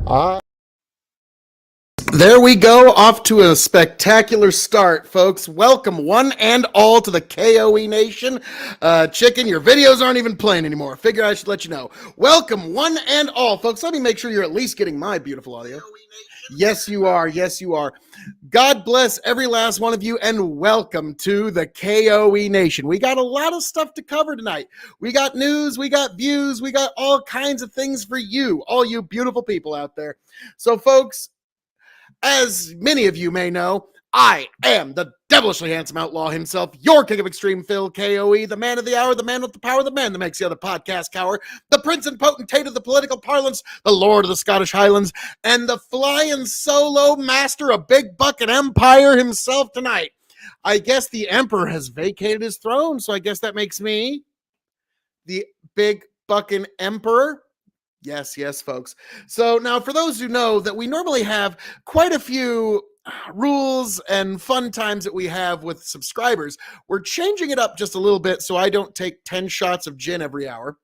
There we go, off to a spectacular start, folks. Welcome one and all to the K.O.E. Nation. Chicken, your videos aren't even playing anymore. Figure I should let you know. Welcome one and all, folks. Let me make sure you're at least getting my beautiful audio. Yes, you are. Yes, you are. God bless every last one of you, and welcome to the K.O.E. Nation. We got a lot of stuff to cover tonight. We got news, we got views, we got all kinds of things for you, all you beautiful people out there. So, folks, as many of you may know, I am the devilishly handsome outlaw himself, your king of extreme Phil, K.O.E., the man of the hour, the man with the power, the man that makes the other podcast cower, the prince and potentate of the political parlance, the lord of the Scottish Highlands, and the flying solo master of Big Bucket Empire himself tonight. I guess the emperor has vacated his throne, so I guess that makes me the Big Bucking Emperor. Yes, folks. So now for those who know that we normally have quite a few rules and fun times that we have with subscribers, we're changing it up just a little bit so I don't take 10 shots of gin every hour.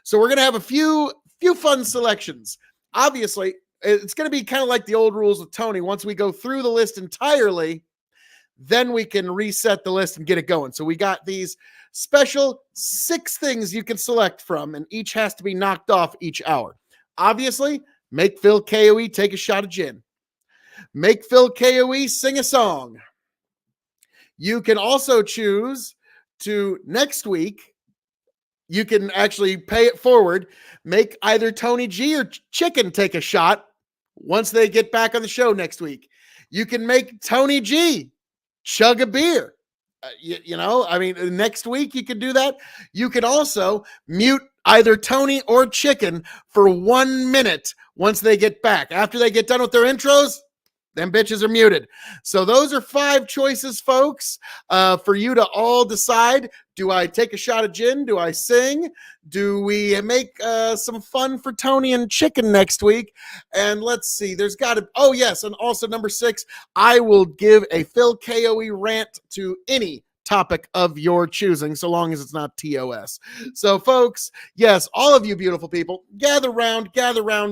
So we're going to have a few fun selections. Obviously, it's going to be kind of like the old rules with Tony. Once we go through the list entirely, then we can reset the list and get it going. So we got these special 6 things you can select from, and each has to be knocked off each hour. Obviously, make Phil K.O.E. take a shot of gin. Make Phil K.O.E. sing a song. You can also choose to, next week, you can actually pay it forward, make either Tony G or Chicken take a shot once they get back on the show next week. You can make Tony G chug a beer. Next week you can do that. You can also mute either Tony or Chicken for 1 minute once they get back. After they get done with their intros, them bitches are muted. So those are 5 choices, folks, for you to all decide. Do I take a shot of gin? Do I sing? Do we make some fun for Tony and Chicken next week? And let's see, there's got to, oh yes, and also number 6, I will give a Phil K.O.E. rant to any topic of your choosing, so long as it's not TOS. So, folks, yes, all of you beautiful people, gather round,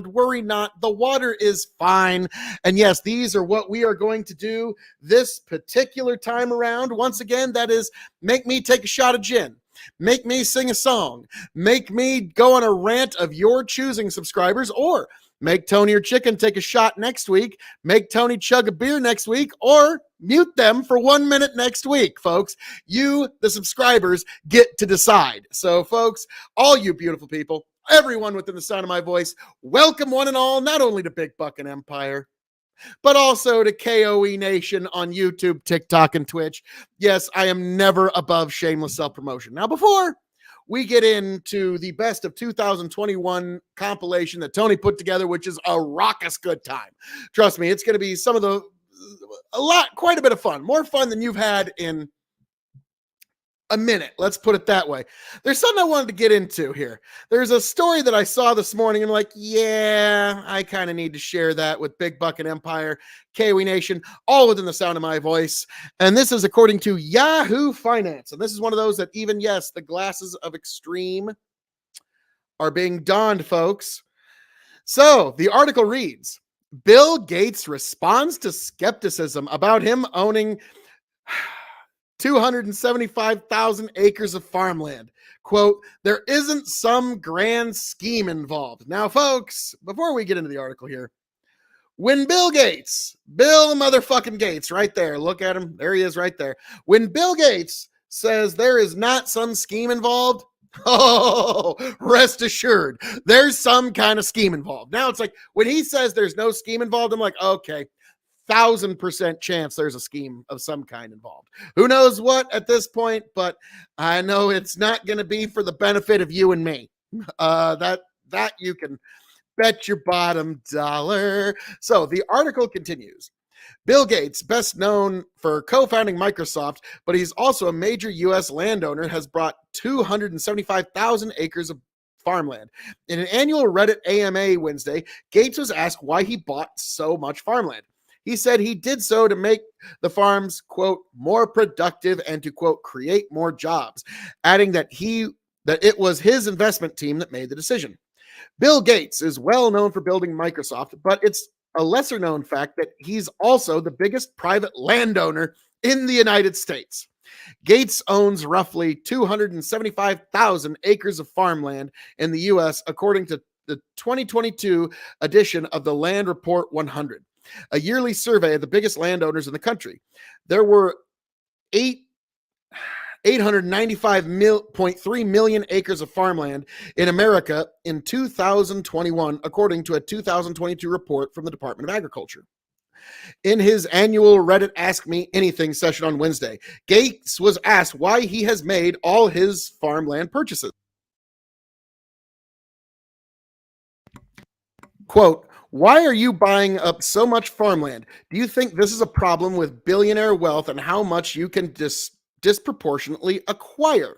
worry not, the water is fine. And yes, these are what we are going to do this particular time around. Once again, that is, make me take a shot of gin. Make me sing a song. Make me go on a rant of your choosing, subscribers, or make Tony or Chicken take a shot next week. Make Tony chug a beer next week, or mute them for 1 minute next week, folks. You, the subscribers, get to decide. So, folks, all you beautiful people, everyone within the sound of my voice, welcome one and all, not only to Big Bucking Empire, but also to K.O.E. Nation on YouTube, TikTok, and Twitch. Yes, I am never above shameless self-promotion. Now, before we get into the best of 2021 compilation that Tony put together, which is a raucous good time. Trust me, it's going to be quite a bit of fun. More fun than you've had in a minute. Let's put it that way. There's something I wanted to get into here. There's a story that I saw this morning, and I'm like, yeah, I kind of need to share that with Big Bucking Empire, K.O.E. Nation, all within the sound of my voice. And this is according to Yahoo Finance. And this is one of those that even, yes, the glasses of extreme are being donned, folks. So the article reads, Bill Gates responds to skepticism about him owning 275,000 acres of farmland. Quote, there isn't some grand scheme involved. Now, folks, before we get into the article here, when Bill motherfucking Gates, right there, look at him, there he is right there. When Bill Gates says there is not some scheme involved, oh, rest assured, there's some kind of scheme involved. Now, it's like, when he says there's no scheme involved, I'm like, okay, 1,000% chance there's a scheme of some kind involved. Who knows what at this point, but I know it's not going to be for the benefit of you and me. That you can bet your bottom dollar. So the article continues. Bill Gates, best known for co-founding Microsoft, but he's also a major U.S. landowner, has brought 275,000 acres of farmland. In an annual Reddit AMA Wednesday, Gates was asked why he bought so much farmland. He said he did so to make the farms, quote, more productive and to, quote, create more jobs, adding that it was his investment team that made the decision. Bill Gates is well known for building Microsoft, but it's a lesser known fact that he's also the biggest private landowner in the United States. Gates owns roughly 275,000 acres of farmland in the U.S., according to the 2022 edition of the Land Report 100, a yearly survey of the biggest landowners in the country. There were 895.3 million acres of farmland in America in 2021, according to a 2022 report from the Department of Agriculture. In his annual Reddit Ask Me Anything session on Wednesday, Gates was asked why he has made all his farmland purchases. Quote, "Why are you buying up so much farmland? Do you think this is a problem with billionaire wealth and how much you can disproportionately acquire?"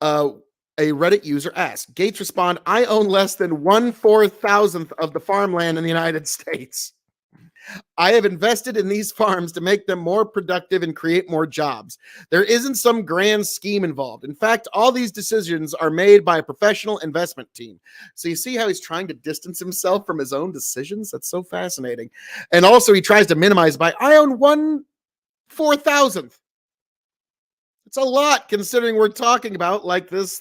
A Reddit user asked. Gates responded, "I own less than 1/4,000th of the farmland in the United States. I have invested in these farms to make them more productive and create more jobs. There isn't some grand scheme involved. In fact, all these decisions are made by a professional investment team." So you see how he's trying to distance himself from his own decisions? That's so fascinating. And also he tries to minimize by, "I own 1/4,000th. It's a lot considering we're talking about, like this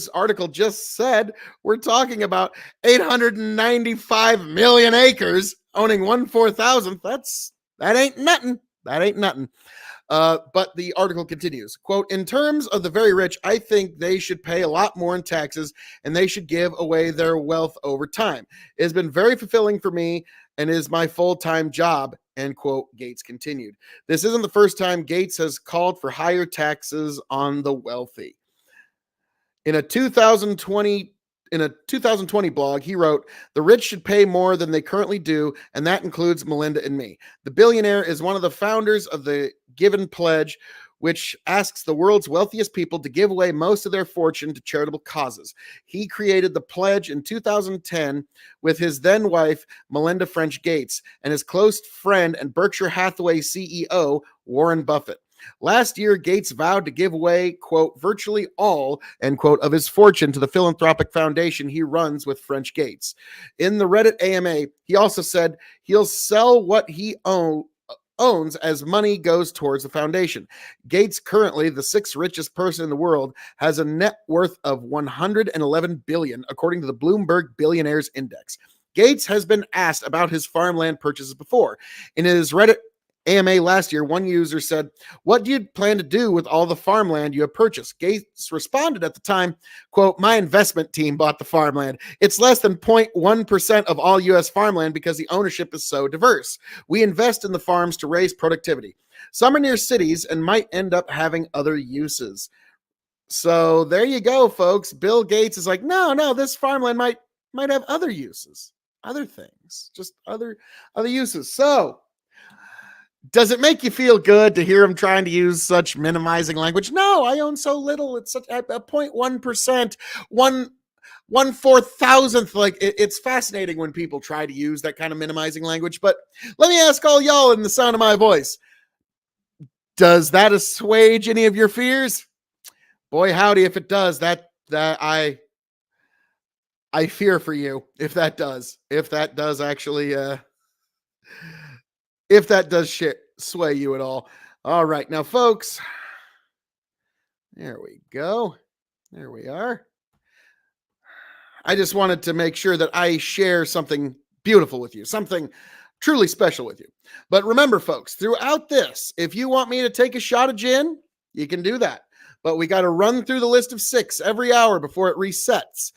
article just said, we're talking about 895 million acres. Owning 1/4,000th, that ain't nothing. That ain't nothing. But the article continues, quote, "In terms of the very rich, I think they should pay a lot more in taxes and they should give away their wealth over time. It has been very fulfilling for me and is my full-time job," end quote, Gates continued. This isn't the first time Gates has called for higher taxes on the wealthy. In a 2020 blog, he wrote, "The rich should pay more than they currently do, and that includes Melinda and me." The billionaire is one of the founders of the Given Pledge, which asks the world's wealthiest people to give away most of their fortune to charitable causes. He created the pledge in 2010 with his then wife, Melinda French Gates, and his close friend and Berkshire Hathaway CEO, Warren Buffett. Last year, Gates vowed to give away, quote, "virtually all," end quote, of his fortune to the philanthropic foundation he runs with French Gates. In the Reddit AMA, he also said he'll sell what he owns as money goes towards the foundation. Gates, currently the sixth richest person in the world, has a net worth of $111 billion, according to the Bloomberg Billionaires Index. Gates has been asked about his farmland purchases before. In his Reddit AMA last year, one user said, "What do you plan to do with all the farmland you have purchased?" Gates responded at the time, quote, "My investment team bought the farmland. It's less than 0.1% of all U.S. farmland because the ownership is so diverse. We invest in the farms to raise productivity. Some are near cities and might end up having other uses." So there you go, folks. Bill Gates is like, no, this farmland might have other uses, other things, just other uses. So does it make you feel good to hear him trying to use such minimizing language? No, I own so little. It's such a 0.1%, 1/4,000th. Like it's fascinating when people try to use that kind of minimizing language. But let me ask all y'all in the sound of my voice, does that assuage any of your fears? Boy, howdy, if it does, that I fear for you. If that does actually, if that does sway you at all. All right, now, folks, there we go. There we are. I just wanted to make sure that I share something beautiful with you, something truly special with you. But remember, folks, throughout this, if you want me to take a shot of gin, you can do that. But we got to run through the list of 6 every hour before it resets.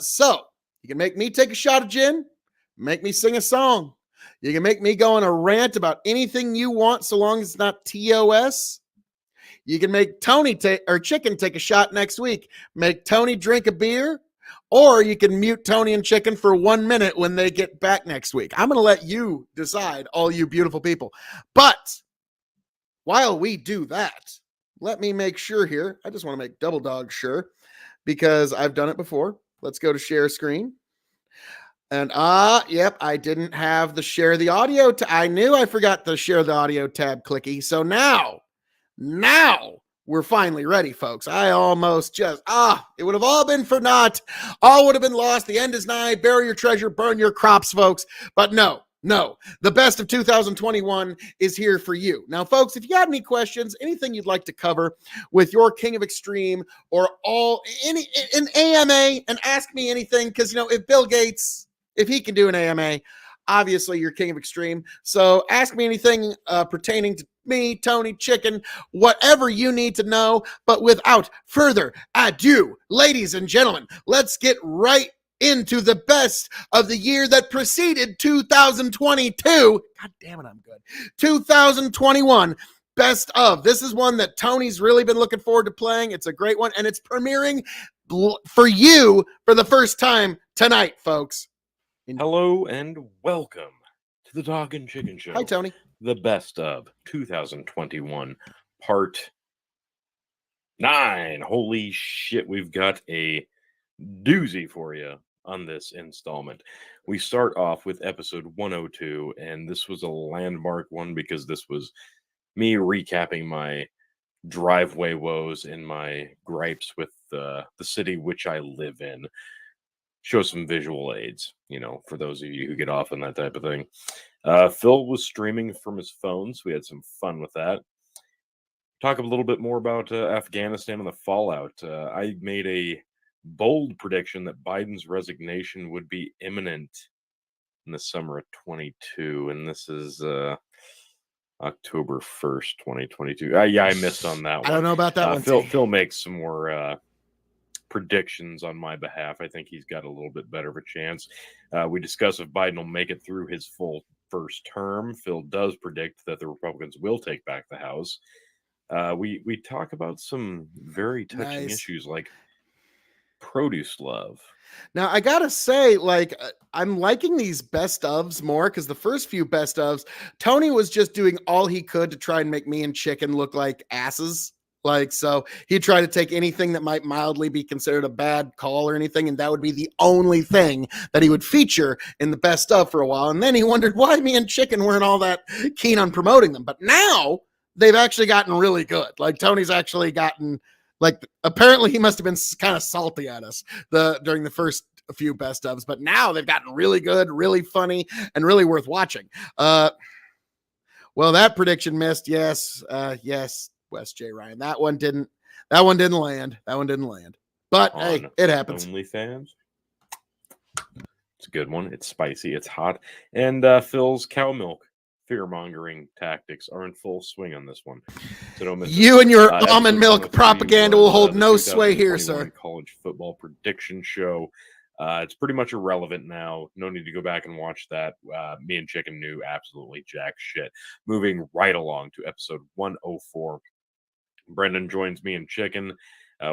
So you can make me take a shot of gin, make me sing a song. You can make me go on a rant about anything you want, so long as it's not TOS. You can make Tony or Chicken take a shot next week. Make Tony drink a beer, or you can mute Tony and Chicken for 1 minute when they get back next week. I'm going to let you decide, all you beautiful people. But while we do that, let me make sure here. I just want to make double dog sure because I've done it before. Let's go to share screen. And yep, I didn't have the share the audio. I knew I forgot the share the audio tab clicky. So now we're finally ready, folks. I almost just, it would have all been for naught. All would have been lost. The end is nigh. Bury your treasure, burn your crops, folks. But no, the best of 2021 is here for you. Now, folks, if you got any questions, anything you'd like to cover with your King of Extreme or an AMA, and ask me anything, because, if Bill Gates, if he can do an AMA, obviously you're King of Extreme. So ask me anything pertaining to me, Tony, Chicken, whatever you need to know. But without further ado, ladies and gentlemen, let's get right into the best of the year that preceded 2022. God damn it, I'm good. 2021. Best of. This is one that Tony's really been looking forward to playing. It's a great one, and it's premiering for you for the first time tonight, folks. Hello and welcome to the Dog and Chicken Show. Hi, Tony. The best of 2021, part 9. Holy shit, we've got a doozy for you on this installment. We start off with episode 102, and this was a landmark one because this was me recapping my driveway woes and my gripes with the city which I live in. Show some visual aids, for those of you who get off on that type of thing. Phil was streaming from his phone, so we had some fun with that. Talk a little bit more about Afghanistan and the fallout. I made a bold prediction that Biden's resignation would be imminent in the summer of 22, and this is October 1st, 2022. Yeah, I missed on that one. I don't know about that one. Phil makes some more predictions on my behalf. I think he's got a little bit better of a chance. We discuss if Biden will make it through his full first term. Phil does predict that the Republicans will take back the House. We talk about some very touching issues like produce love. Now, I gotta say, I'm liking these best ofs more, because the first few best ofs, Tony was just doing all he could to try and make me and Chicken look like asses. So he'd try to take anything that might mildly be considered a bad call or anything, and that would be the only thing that he would feature in the best of for a while. And then he wondered why me and Chicken weren't all that keen on promoting them. But now they've actually gotten really good. Tony's actually gotten, apparently he must have been kind of salty at us during the first few best ofs, but now they've gotten really good, really funny, and really worth watching. Well, that prediction missed. Yes. West J. Ryan. That one didn't land. But hey, it happens. OnlyFans. It's a good one. It's spicy. It's hot. And Phil's cow milk fear-mongering tactics are in full swing on this one. So don't miss you and your almond milk propaganda will hold no sway here, sir. College football prediction show. It's pretty much irrelevant now. No need to go back and watch that. Me and Chicken knew absolutely jack shit. Moving right along to episode 104. Brendan joins me and Chicken.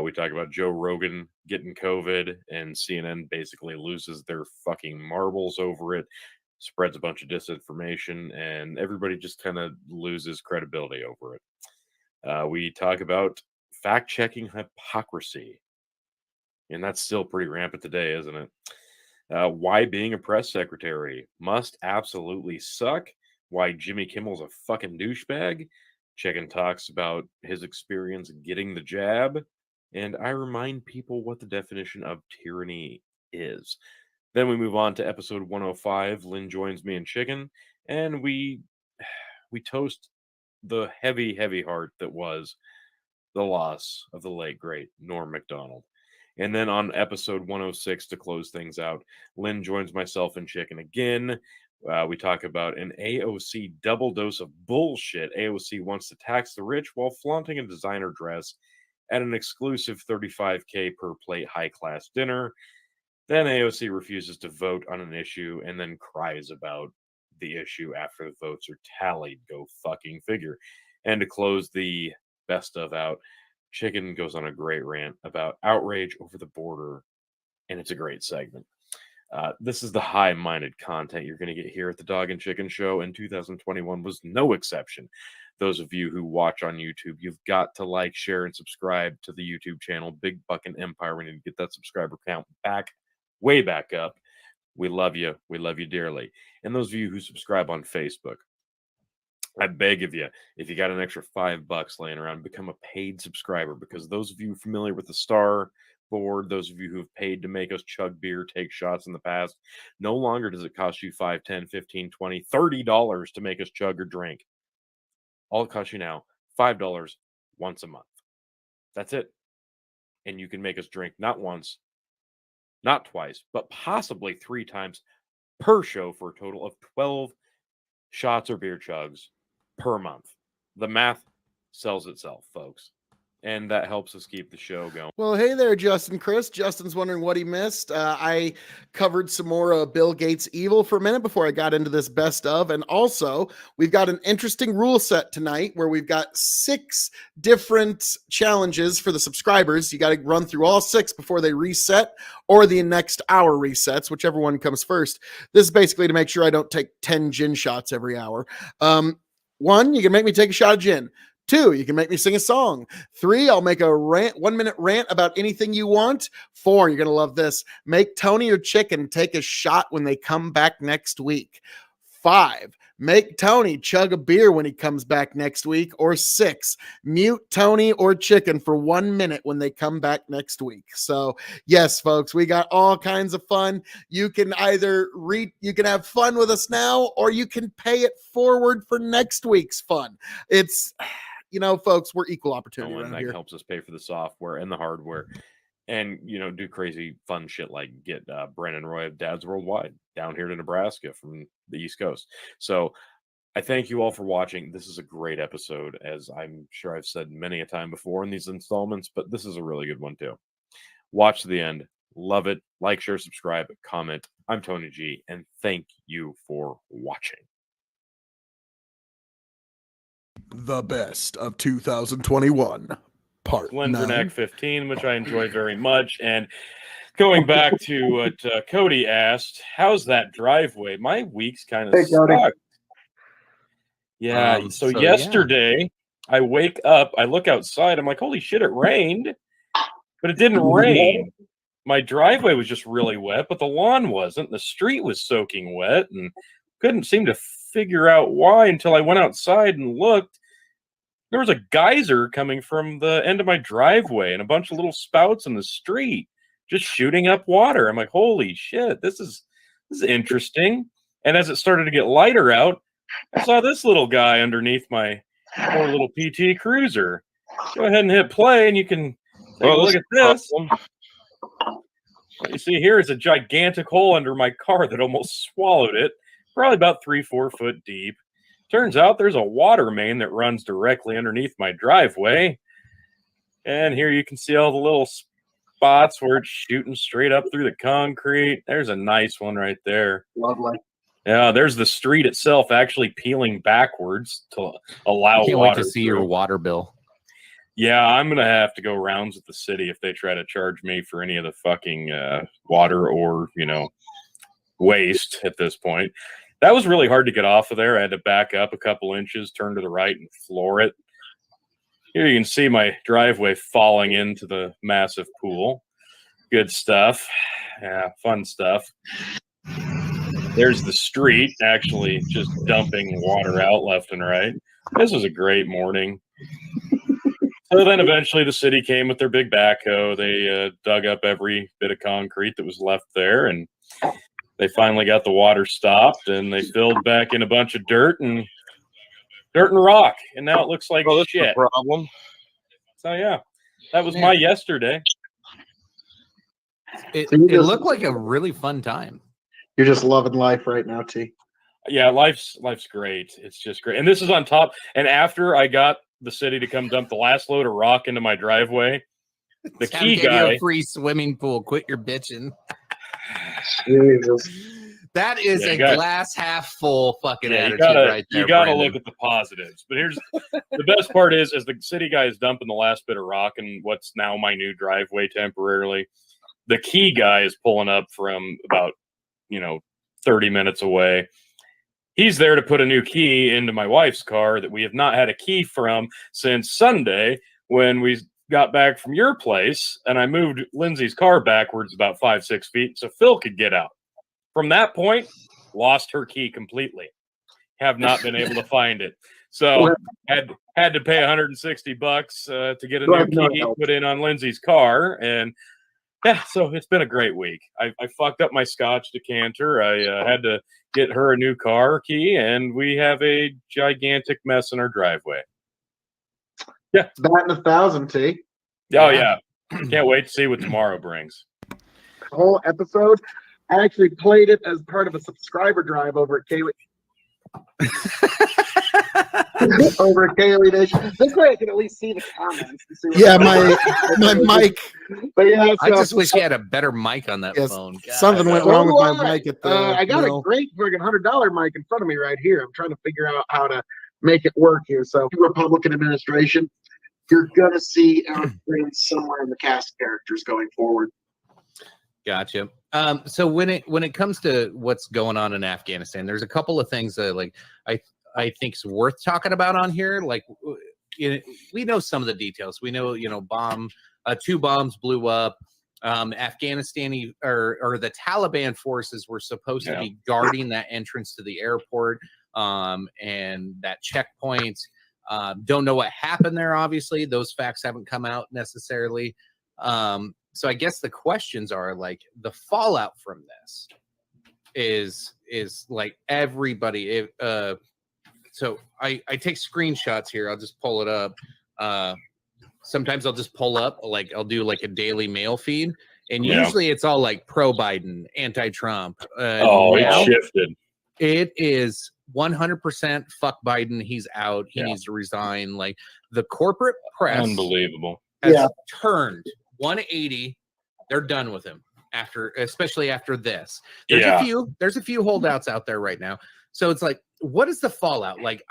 We talk about Joe Rogan getting COVID, and CNN basically loses their fucking marbles over it, spreads a bunch of disinformation, and everybody just kind of loses credibility over it. We talk about fact-checking hypocrisy, and that's still pretty rampant today, isn't it? Why being a press secretary must absolutely suck. Why Jimmy Kimmel's a fucking douchebag. Chicken talks about his experience getting the jab, and I remind people what the definition of tyranny is. Then we move on to episode 105. Lynn joins me and Chicken, and we toast the heavy, heavy heart that was the loss of the late, great Norm Macdonald. And then on episode 106, to close things out, Lynn joins myself and Chicken again. We talk about an AOC double dose of bullshit. AOC wants to tax the rich while flaunting a designer dress at an exclusive $35K per plate high-class dinner. Then AOC refuses to vote on an issue and then cries about the issue after the votes are tallied. Go fucking figure. And to close the best of out, Chicken goes on a great rant about outrage over the border, and it's a great segment. This is the high-minded content you're going to get here at the Dog and Chicken Show, and 2021 was no exception. Those of you who watch on YouTube, you've got to like, share, and subscribe to the YouTube channel, Big Buckin' Empire. We need to get that subscriber count way back up. We love you. We love you dearly. And those of you who subscribe on Facebook, I beg of you, if you got an extra $5 laying around, become a paid subscriber, because those of you familiar with the Star Board, those of you who have paid to make us chug beer, take shots in the past, no longer does it cost you 5, 10, 15, 20, $30 to make us chug or drink. All it costs you now, $5 once a month. That's it. And you can make us drink not once, not twice, but possibly 3 times per show for a total of 12 shots or beer chugs per month. The math sells itself, folks. And that helps us keep the show going. Well, hey there, Justin Chris. Justin's wondering what he missed. I covered some more Bill Gates' evil for a minute before I got into this best of. And also, we've got an interesting rule set tonight where we've got 6 different challenges for the subscribers. You got to run through all 6 before they reset, or the next hour resets, whichever one comes first. This is basically to make sure I don't take 10 gin shots every hour. 1, you can make me take a shot of gin. 2, you can make me sing a song. 3, I'll make a 1-minute rant about anything you want. 4, you're going to love this. Make Tony or Chicken take a shot when they come back next week. 5, make Tony chug a beer when he comes back next week. Or 6, mute Tony or Chicken for 1 minute when they come back next week. So yes, folks, we got all kinds of fun. You can either you can have fun with us now, or you can pay it forward for next week's fun. It's, folks, we're equal opportunity around That here. helps us pay for the software and the hardware, and do crazy fun shit like get Brandon Roy of Dads Worldwide down here to Nebraska from the East Coast. So I thank you all for watching. This is a great episode, as I'm sure I've said many a time before in these installments, but this is a really good one too. Watch to the end. Love it. Like, share, subscribe, comment. I'm Tony G, and thank you for watching. The best of 2021, part 9. Lenderneck 15, which I enjoy very much. And going back to what Cody asked, how's that driveway? My week's kind of sucked. Yeah. So yesterday, I wake up, I look outside, I'm like, holy shit, it rained. But it didn't rain. My driveway was just really wet, but the lawn wasn't. The street was soaking wet, and couldn't seem to figure out why until I went outside and looked. There was a geyser coming from the end of my driveway and a bunch of little spouts in the street just shooting up water. I'm like, holy shit, this is interesting. And as it started to get lighter out, I saw this little guy underneath my poor little PT Cruiser. Go ahead and hit play, and you can take a look at this. What you see here is a gigantic hole under my car that almost swallowed it, probably about 3-4 foot deep. Turns out there's a water main that runs directly underneath my driveway. And here you can see all the little spots where it's shooting straight up through the concrete. There's a nice one right there. Lovely. Yeah, there's the street itself actually peeling backwards to allow I can't water wait to see through. your water bill. Yeah, I'm going to have to go rounds with the city if they try to charge me for any of the fucking water or, waste at this point. That was really hard to get off of there. I had to back up a couple inches, turn to the right, and floor it. Here you can see my driveway falling into the massive pool. Good stuff. Yeah, fun stuff. There's the street actually just dumping water out left and right. This was a great morning. So then eventually the city came with their big backhoe. They dug up every bit of concrete that was left there, and they finally got the water stopped, and they filled back in a bunch of dirt and rock, and now it looks like shit. Problem. So yeah, that was my yesterday. It looked like a really fun time. You're just loving life right now, T. Yeah, life's great. It's just great, and this is on top. And after I got the city to come dump the last load of rock into my driveway, the key guy, a free swimming pool. Quit your bitching. Jesus. That is a glass half full fucking attitude right there. You gotta look at the positives. But here's the best part is as the city guy is dumping the last bit of rock in what's now my new driveway temporarily, the key guy is pulling up from about 30 minutes away. He's there to put a new key into my wife's car that we have not had a key from since Sunday when we got back from your place, and I moved Lindsay's car backwards about 5-6 feet so Phil could get out. From that point, lost her key completely. Have not been able to find it. So had to pay $160 to get a new key put in on Lindsay's car, and yeah, so it's been a great week. I fucked up my Scotch decanter. I had to get her a new car key, and we have a gigantic mess in our driveway. Yeah, It's batting 1,000, T. Oh yeah, can't wait to see what tomorrow brings. Whole episode. I actually played it as part of a subscriber drive over at K.O.E. over at K.O.E Nation. This way I can at least see the comments. And see what my mic. But yeah, so, I just wish you had a better mic on that phone. God. Something went wrong with my mic at the. I got a great friggin' $100 mic in front of me right here. I'm trying to figure out how to make it work here. So, Republican administration, you're gonna see somewhere in the cast characters going forward. Gotcha. So when it comes to what's going on in Afghanistan, there's a couple of things that like I think is worth talking about on here. Like, we know some of the details. We know, two bombs blew up. Afghanistani or the Taliban forces were supposed to be guarding that entrance to the airport and that checkpoint. Don't know what happened there. Obviously, those facts haven't come out necessarily. So I guess the questions are like the fallout from this is like everybody. So I take screenshots here. I'll just pull it up. Sometimes I'll just pull up, like I'll do like a Daily Mail feed, and usually it's all like pro Biden, anti-Trump. It shifted. It is 100% fuck Biden. He's out. He needs to resign. Like the corporate press, unbelievable, has turned 180. They're done with him especially after this. There's a few holdouts out there right now. So it's like, what is the fallout? Like,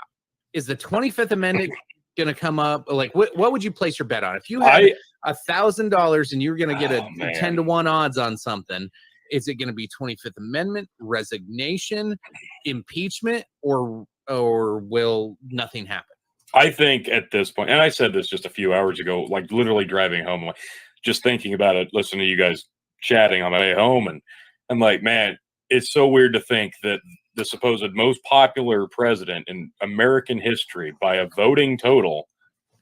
is the 25th Amendment going to come up? Like, what would you place your bet on? If you had $1,000 and you were going to get a 10-to-1 odds on something, is it going to be 25th Amendment, resignation, impeachment, or will nothing happen? I think at this point, and I said this just a few hours ago, like literally driving home, like just thinking about it, listening to you guys chatting on my way home, and I'm like, man, it's so weird to think that the supposed most popular president in American history by a voting total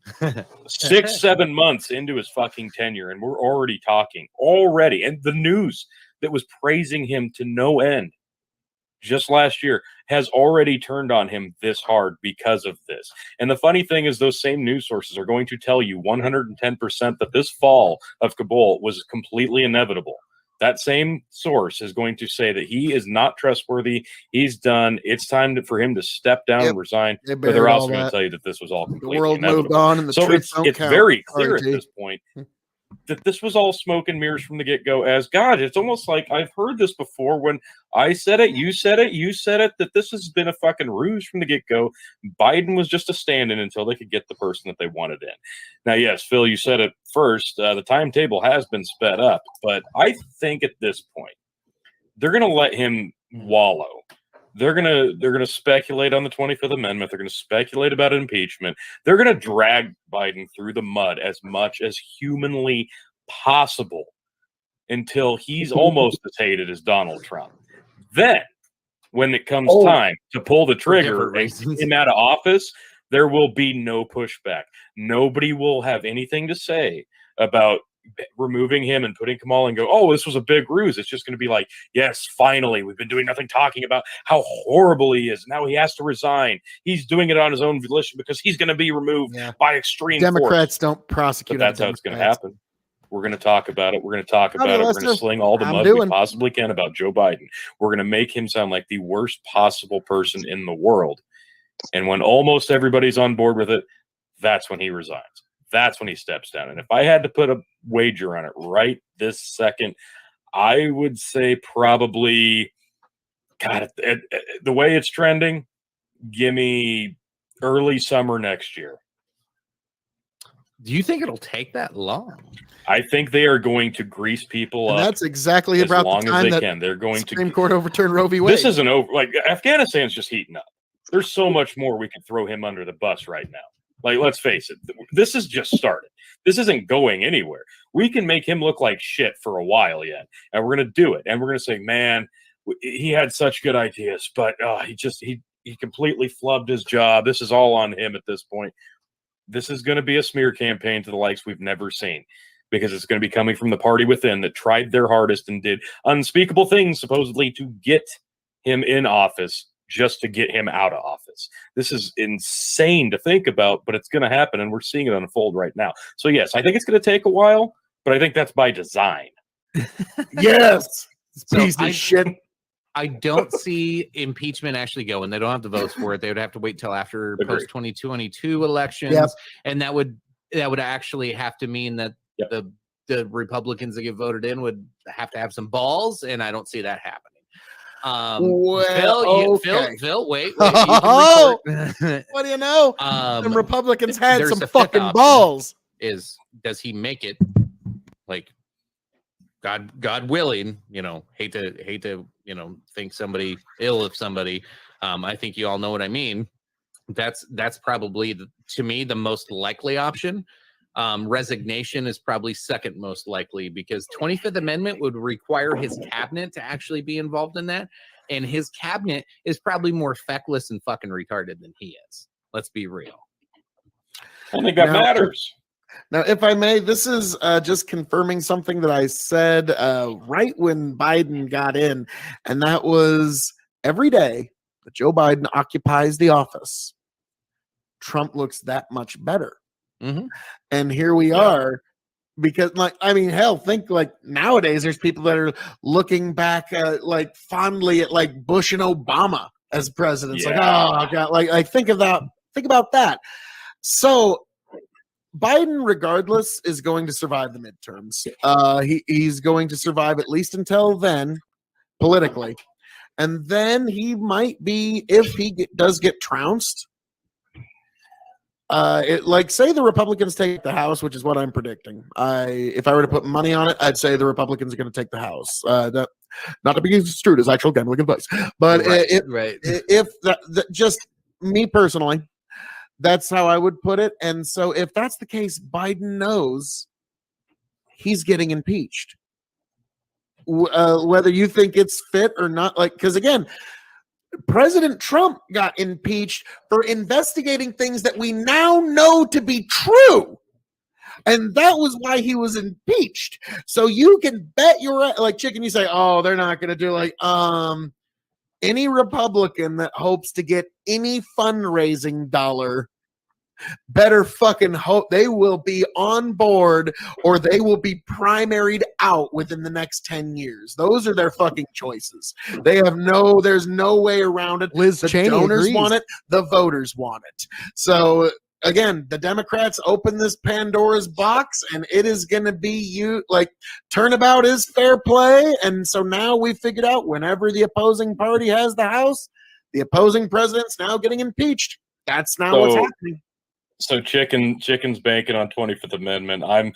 6-7 months into his fucking tenure, and we're already talking and the news that was praising him to no end just last year has already turned on him this hard because of this. And the funny thing is, those same news sources are going to tell you 110% that this fall of Kabul was completely inevitable. That same source is going to say that he is not trustworthy. He's done. It's time for him to step down and resign. But they're also going to tell you that this was all completely inevitable. The world moved on, and the truth don't count. It's very clear at this point that this was all smoke and mirrors from the get-go. As God, it's almost like I've heard this before. When I said it, you said it, that this has been a fucking ruse from the get-go. Biden was just a stand-in until they could get the person that they wanted in. Now, yes, Phil, you said it first. The timetable has been sped up, but I think at this point they're going to let him wallow. They're gonna speculate on the 25th Amendment. They're gonna speculate about impeachment. They're gonna drag Biden through the mud as much as humanly possible until he's almost as hated as Donald Trump. Then, when it comes time to pull the trigger and get him out of office, there will be no pushback. Nobody will have anything to say about removing him and putting Kamal and go, oh, this was a big ruse. It's just going to be like, yes, finally, we've been doing nothing talking about how horrible he is. Now he has to resign. He's doing it on his own volition because he's going to be removed by extreme Democrats force. Don't prosecute. But that's how it's going to happen. We're going to talk about it. We're going to talk about it. We're going to sling all the mud we possibly can about Joe Biden. We're going to make him sound like the worst possible person in the world. And when almost everybody's on board with it, that's when he resigns. That's when he steps down. And if I had to put a wager on it right this second, I would say probably, God, the way it's trending, give me early summer next year. Do you think it'll take that long? I think they are going to grease people up. That's exactly about the time that they're going Supreme Court overturned Roe v. Wade. This isn't over. Like, Afghanistan's just heating up. There's so much more we could throw him under the bus right now. Like, let's face it, this has just started. This isn't going anywhere. We can make him look like shit for a while yet, and we're going to do it. And we're going to say, man, he had such good ideas, but he completely flubbed his job. This is all on him at this point. This is going to be a smear campaign to the likes we've never seen, because it's going to be coming from the party within that tried their hardest and did unspeakable things supposedly to get him in office just to get him out of office. This is insane to think about, but it's going to happen, and we're seeing it unfold right now. So yes, I think it's going to take a while, but I think that's by design. Yes. So Piece of shit. I don't see impeachment actually going. They don't have the votes for it. They would have to wait till after Agreed. post 2022 elections, Yep. and that would actually have to mean that Yep. the Republicans that get voted in would have to have some balls, and I don't see that happening. Well, okay. Phil, wait. You Oh! can record. What do you know? Some Republicans had there's some a fifth fucking option. balls. Does he make it? Like, God willing, hate to think somebody ill of somebody. I think you all know what I mean. That's probably to me the most likely option. Resignation is probably second most likely, because 25th Amendment would require his cabinet to actually be involved in that, and his cabinet is probably more feckless and fucking retarded than he is. Let's be real. I think that matters. Now, if I may, this is just confirming something that I said right when Biden got in, and that was every day that Joe Biden occupies the office, Trump looks that much better. Mm-hmm. And here we are, because, hell, think like nowadays there's people that are looking back like fondly at like Bush and Obama as presidents. Yeah. Like, oh God, like think about that. So Biden, regardless, is going to survive the midterms. He's going to survive at least until then, politically, and then he might be, if he does get trounced. Say the Republicans take the House, which is what I'm predicting. If I were to put money on it, I'd say the Republicans are going to take the House. Not to be construed as actual gambling advice, but if just me personally, that's how I would put it. And so if that's the case, Biden knows he's getting impeached. Whether you think it's fit or not, because again, President Trump got impeached for investigating things that we now know to be true. And that was why he was impeached. So you can bet your chicken, you say, oh, they're not going to do any Republican that hopes to get any fundraising dollar better fucking hope they will be on board, or they will be primaried out within the next 10 years. Those are their fucking choices. There's no way around it. Liz The Cheney donors agrees. want it. The voters want it. So again, the Democrats open this Pandora's box, and it is going to be turnabout is fair play. And so now we figured out whenever the opposing party has the House, the opposing president's now getting impeached. That's now what's happening. So chicken's banking on 25th Amendment. I'm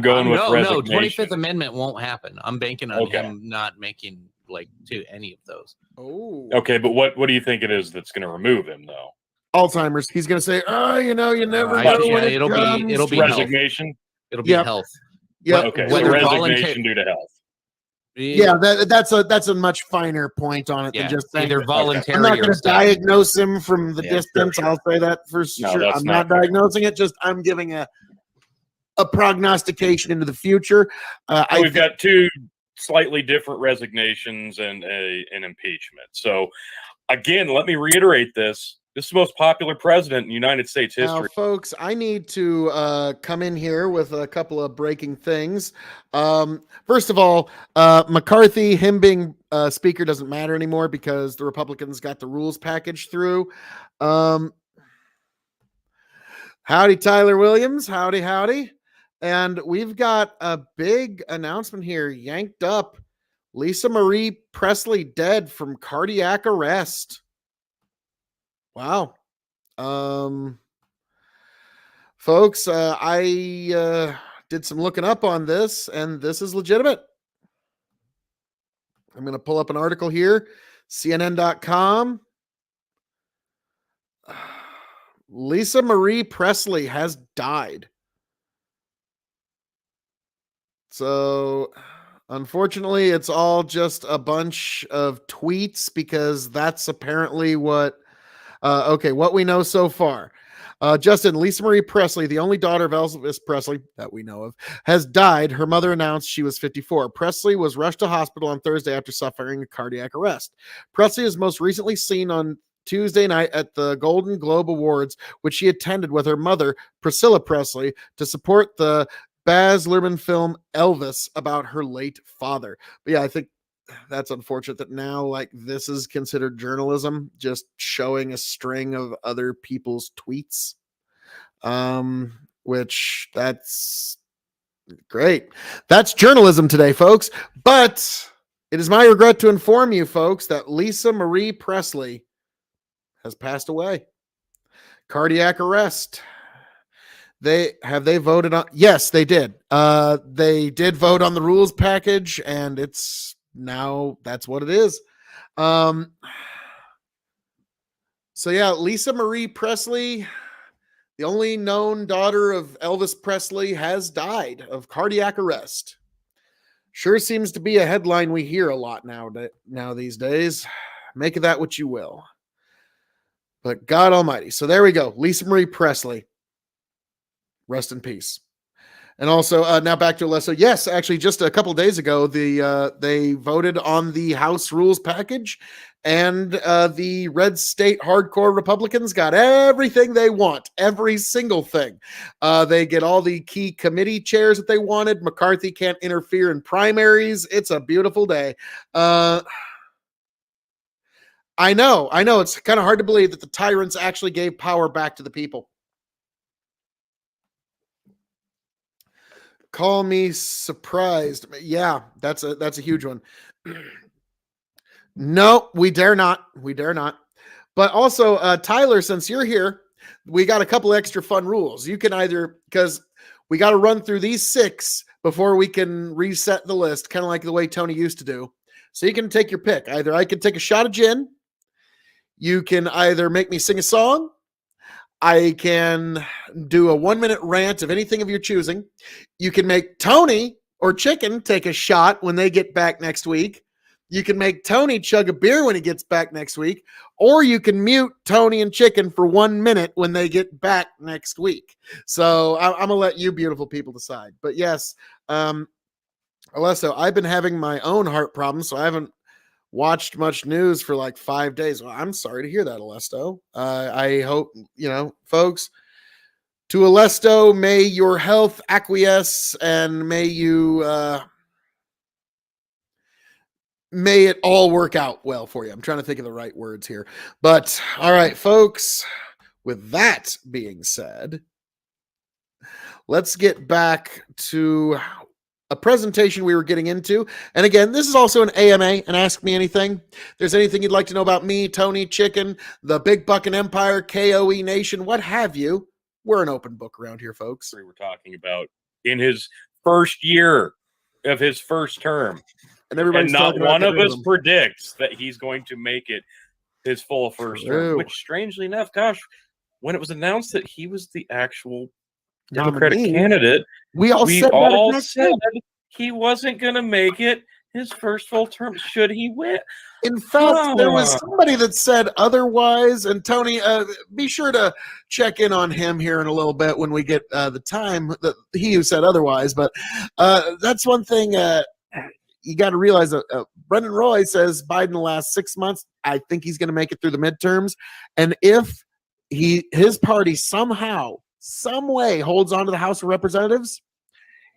going with resignation. 25th Amendment won't happen. I'm banking on him not making to any of those. Oh, okay, but what do you think it is that's going to remove him though? Alzheimer's. He's going to say, you never know when it'll be resignation. Health. It'll be health. Yeah. Okay. Whether So resignation due to health. Yeah, that's a much finer point on it than just saying either voluntary. I'm not going or to diagnose him from the distance. Sure. I'll say that for sure. I'm not fair. diagnosing it. Just I'm giving a prognostication into the future. We've got two slightly different resignations and an impeachment. So again, let me reiterate this. This is the most popular president in United States history. Now, folks, I need to come in here with a couple of breaking things. First of all, McCarthy, him being speaker doesn't matter anymore because the Republicans got the rules package through. Howdy, Tyler Williams. Howdy. And we've got a big announcement here. Yanked up. Lisa Marie Presley dead from cardiac arrest. Wow. Folks, I did some looking up on this, and this is legitimate. I'm going to pull up an article here, CNN.com. Lisa Marie Presley has died. So, unfortunately, it's all just a bunch of tweets because that's apparently what Okay, what we know so far. Justin, Lisa Marie Presley, the only daughter of Elvis Presley that we know of, has died. Her mother announced she was 54. Presley was rushed to hospital on Thursday after suffering a cardiac arrest. Presley is most recently seen on Tuesday night at the Golden Globe Awards, which she attended with her mother, Priscilla Presley, to support the Baz Luhrmann film Elvis about her late father. But yeah, I think that's unfortunate that now like this is considered journalism, just showing a string of other people's tweets, which that's great. That's journalism today, folks. But it is my regret to inform you folks that Lisa Marie Presley has passed away. Cardiac arrest. They voted on? Yes, they did. They did vote on the rules package, and it's now that's what it is. So yeah, Lisa Marie Presley, the only known daughter of Elvis Presley, has died of cardiac arrest. Sure seems to be a headline we hear a lot now these days. Make of that what you will. But God Almighty. So there we go. Lisa Marie Presley. Rest in peace. And also, now back to Alesso. Yes, actually, just a couple days ago, they voted on the House rules package, and the red state hardcore Republicans got everything they want, every single thing. They get all the key committee chairs that they wanted. McCarthy can't interfere in primaries. It's a beautiful day. I know. It's kind of hard to believe that the tyrants actually gave power back to the people. Call me surprised. Yeah, that's a huge one. No, we dare not. We dare not. But also, Tyler, since you're here, we got a couple extra fun rules. You can either, because we got to run through these 6 before we can reset the list, kind of like the way Tony used to do. So you can take your pick. Either I can take a shot of gin. You can either make me sing a song. I can do a 1-minute rant of anything of your choosing. You can make Tony or Chicken take a shot when they get back next week. You can make Tony chug a beer when he gets back next week. Or you can mute Tony and Chicken for 1 minute when they get back next week. So I'm going to let you beautiful people decide. But yes, Alesso, I've been having my own heart problems, so I haven't watched much news for like 5 days. Well, I'm sorry to hear that, Alesto. I hope, folks, to Alesto, may your health acquiesce and may you, may it all work out well for you. I'm trying to think of the right words here. But all right, folks, with that being said, let's get back to a presentation we were getting into. And again, this is also an AMA, and Ask Me Anything. If there's anything you'd like to know about me, Tony, Chicken, the Big Buckin' Empire, KOE Nation, what have you, we're an open book around here, folks. We were talking about in his first year of his first term. And everybody's not talking about one of us him. predicts that he's going to make it his full first term, which strangely enough, gosh, when it was announced that he was the actual Democratic candidate, we all said he wasn't going to make it his first full term should he win. In fact, there was somebody that said otherwise. And Tony, be sure to check in on him here in a little bit when we get the time that he who said otherwise. But that's one thing you got to realize that Brendan Roy says Biden the last 6 months, I think he's going to make it through the midterms. And if his party somehow, some way holds on to the House of Representatives,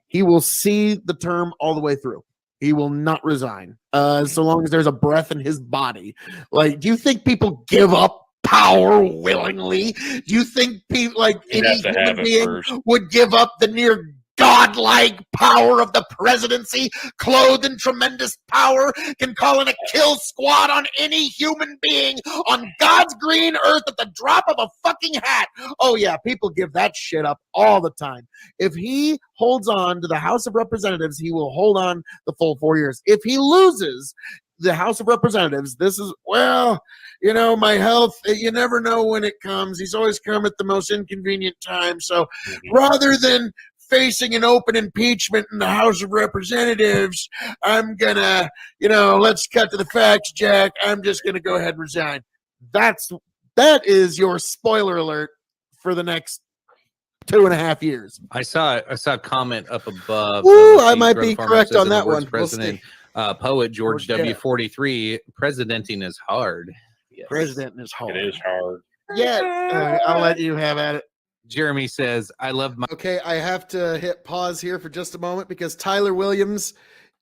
he will see the term all the way through. He will not resign so long as there's a breath in his body. Like, do you think people give up power willingly? Do you think people, like any human being, would give up the near godlike power of the presidency, clothed in tremendous power, can call in a kill squad on any human being on God's green earth at the drop of a fucking hat? Oh yeah, people give that shit up all the time. If he holds on to the House of Representatives, he will hold on the full 4 years. If he loses the House of Representatives, this is, well, my health, you never know when it comes. He's always come at the most inconvenient time. So rather than facing an open impeachment in the House of Representatives, I'm gonna, let's cut to the facts, Jack. I'm just gonna go ahead and resign. That's That is your spoiler alert for the next 2.5 years. I saw a comment up above. Ooh, let's I see, might Greta be Farmer correct says on in the that words one. We'll President, poet George Oh, yeah. W. 43, presidenting is hard. Yes. President is hard. It is hard. Yeah, I'll let you have at it. Jeremy says, I love my. Okay, I have to hit pause here for just a moment because Tyler Williams,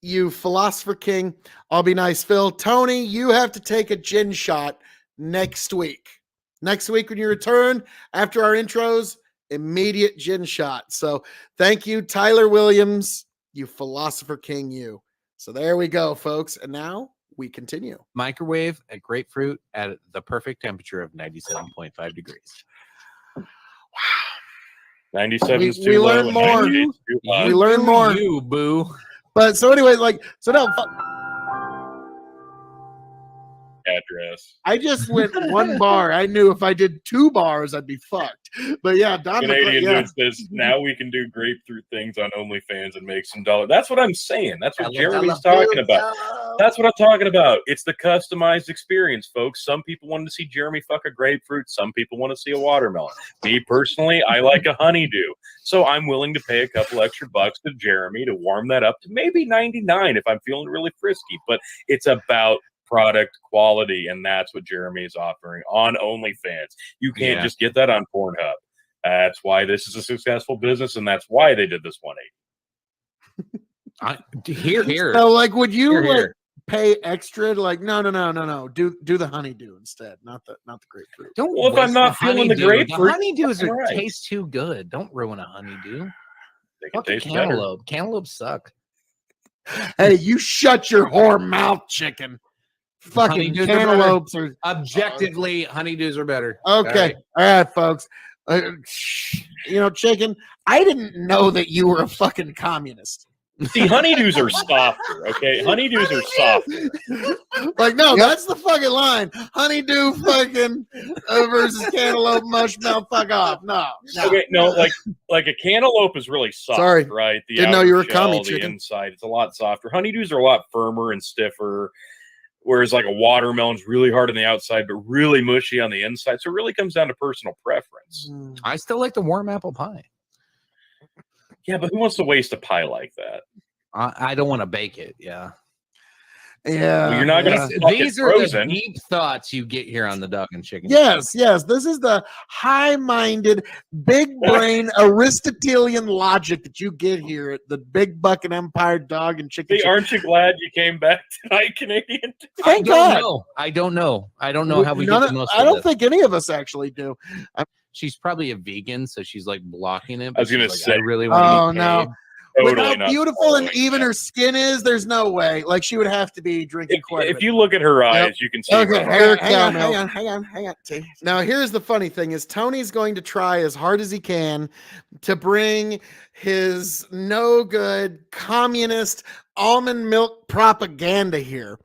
you philosopher king. I'll be nice, Phil. Tony, you have to take a gin shot next week. Next week when you return after our intros, immediate gin shot. So thank you, Tyler Williams, you philosopher king, you. So there we go, folks. And now we continue. Microwave a grapefruit at the perfect temperature of 97.5 degrees. 97 is We too low. learn and more. 98 is too high. We learn do more. You boo. But so anyway, Address. I just went one bar. I knew if I did 2 bars, I'd be fucked. But yeah, Don Canadian yeah. dude says now we can do grapefruit things on OnlyFans and make some dollars. That's what I'm saying. That's what Jeremy's talking about. That's what I'm talking about. It's the customized experience, folks. Some people want to see Jeremy fuck a grapefruit. Some people want to see a watermelon. Me personally, I like a honeydew. So I'm willing to pay a couple extra bucks to Jeremy to warm that up to maybe 99 if I'm feeling really frisky. But it's about product quality, and that's what Jeremy is offering on OnlyFans. You can't just get that on Pornhub. That's why this is a successful business, and that's why they did this 180. Here. So like, would you Here. pay extra to no, do the honeydew instead, not the grapefruit. Don't Well, if I'm waste not the feeling the honeydew. grapefruit, honeydews all right. taste too good. Don't ruin a honeydew. They can Fucking taste better. cantaloupe. Cantaloupes suck. Hey, you shut your whore mouth, chicken. Fucking Honeydews are cantaloupes are Objectively, honeydews are better. okay. All right, folks. Chicken, I didn't know that you were a fucking communist. See, honeydews are softer, okay? Honeydews are softer. Like, no, that's the fucking line. Honeydew fucking versus cantaloupe mushmouth, fuck off. No. Okay, no, like a cantaloupe is really soft, Sorry. right? The Didn't know outer you were a shell, commie, the chicken. inside, it's a lot softer. Honeydews are a lot firmer and stiffer, whereas like a watermelon's really hard on the outside, but really mushy on the inside. So it really comes down to personal preference. I still like the warm apple pie. Yeah, but who wants to waste a pie like that? I don't want to bake it. Yeah. Yeah. Well, you're not gonna fuck it These are frozen. the deep thoughts you get here on the Duck and Chicken. Yes. This is the high-minded, big brain, Aristotelian logic that you get here at the Big Buck and Empire Dog and Chicken. Hey, aren't you glad you came back tonight, Canadian? Thank God. I don't know how we get the most. I don't think any of us actually do. She's probably a vegan, so she's like blocking it. I was gonna she's say, I really want to. Oh no. With Totally how not beautiful and following even that. her skin is, there's no way. Like, she would have to be drinking quite a If bit. you look at her eyes, you can see. Okay, her hang on. Now, here's the funny thing is Tony's going to try as hard as he can to bring his no good communist almond milk propaganda here.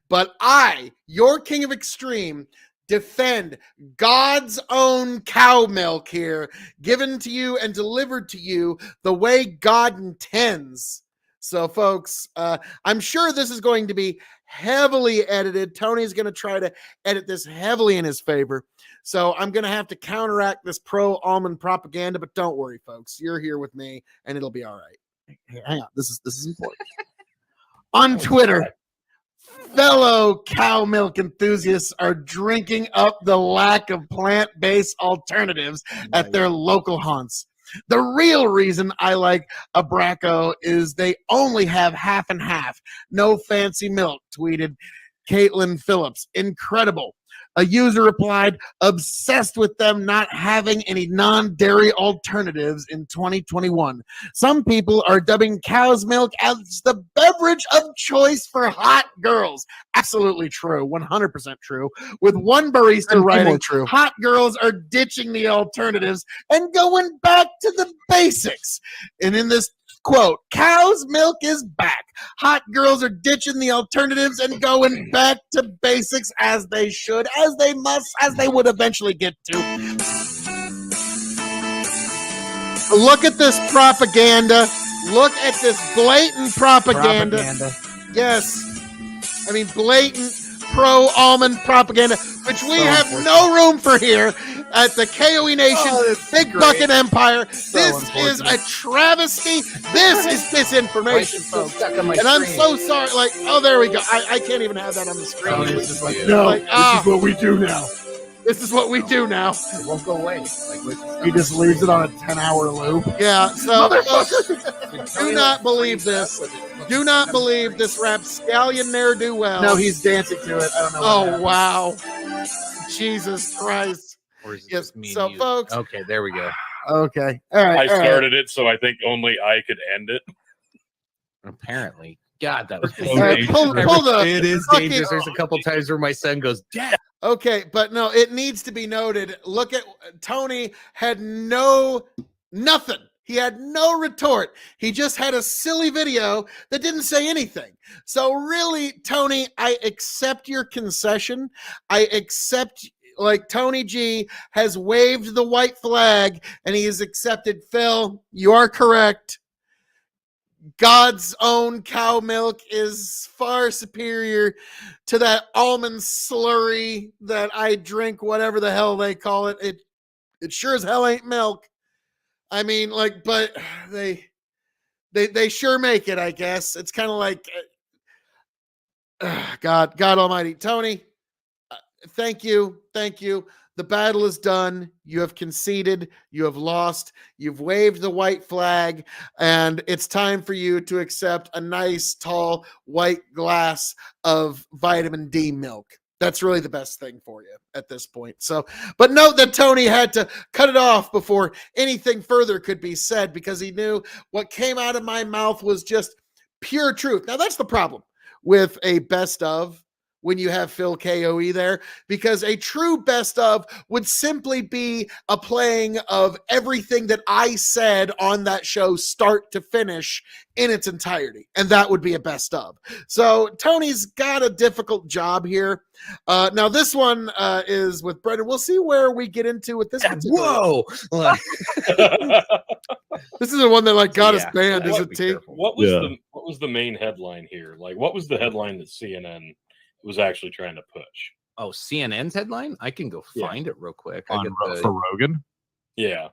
But I, your king of extreme, defend God's own cow milk here, given to you and delivered to you the way God intends. So, folks, I'm sure this is going to be heavily edited. Tony's going to try to edit this heavily in his favor. So I'm going to have to counteract this pro-almond propaganda, but don't worry, folks. You're here with me, and it'll be all right. Hey, hang on. This is important. On Twitter, fellow cow milk enthusiasts are drinking up the lack of plant-based alternatives at their local haunts. The real reason I like Abraco is they only have half and half. No fancy milk, tweeted Caitlin Phillips. Incredible. A user replied, obsessed with them not having any non-dairy alternatives in 2021. Some people are dubbing cow's milk as the beverage of choice for hot girls. Absolutely true. 100% true. With one barista writing, hot girls are ditching the alternatives and going back to the basics. And in this quote, cow's milk is back. Hot girls are ditching the alternatives and going back to basics as they should, as they must, as they would eventually get to. Look at this propaganda. Look at this blatant propaganda. Yes. I mean, blatant pro-almond propaganda, which we have no room for here at the KOE Nation, Big Bucket Empire. This is a travesty. This is disinformation, folks. And I'm so sorry. Like, oh, there we go. I can't even have that on the screen. Oh, this is like, No, this is what we do now. This is what we do now. it won't go away. He just leaves it on a 10-hour loop. Yeah, so do not believe this. Do not believe this rapscallion ne'er-do-well. No, he's dancing to it. I don't know. Oh, wow. Jesus Christ. Or is it Yes, just me so and you? folks. Okay, there we go. Okay. All right. I all right. started it, so I think only I could end it. Apparently. God, that was All right, pull the it is fucking- dangerous. There's a couple times where my son goes, Dad. Okay, but no, it needs to be noted. Look at Tony had nothing. He had no retort. He just had a silly video that didn't say anything. So really, Tony, I accept your concession. I accept, like, Tony G has waved the white flag and he has accepted. Phil, you are correct. God's own cow milk is far superior to that almond slurry that I drink, whatever the hell they call it. It sure as hell ain't milk. I mean, like, but they sure make it, I guess. It's kind of like God Almighty. Tony, thank you. The battle is done. You have conceded. You have lost. You've waved the white flag, and it's time for you to accept a nice, tall, white glass of vitamin D milk. That's really the best thing for you at this point. So, but note that Tony had to cut it off before anything further could be said because he knew what came out of my mouth was just pure truth. Now, that's the problem with a best of when you have Phil K.O.E. there, because a true best of would simply be a playing of everything that I said on that show, start to finish, in its entirety. And that would be a best of. So Tony's got a difficult job here. Now this one is with Brendan. We'll see where we get into with this. Whoa. This is the one that like got us Yeah, banned, I is should it be T? careful. What was the main headline here? Like, what was the headline that CNN was actually trying to push? Oh, CNN's headline? I can go Yeah. find it real quick. For Rogan. Yeah.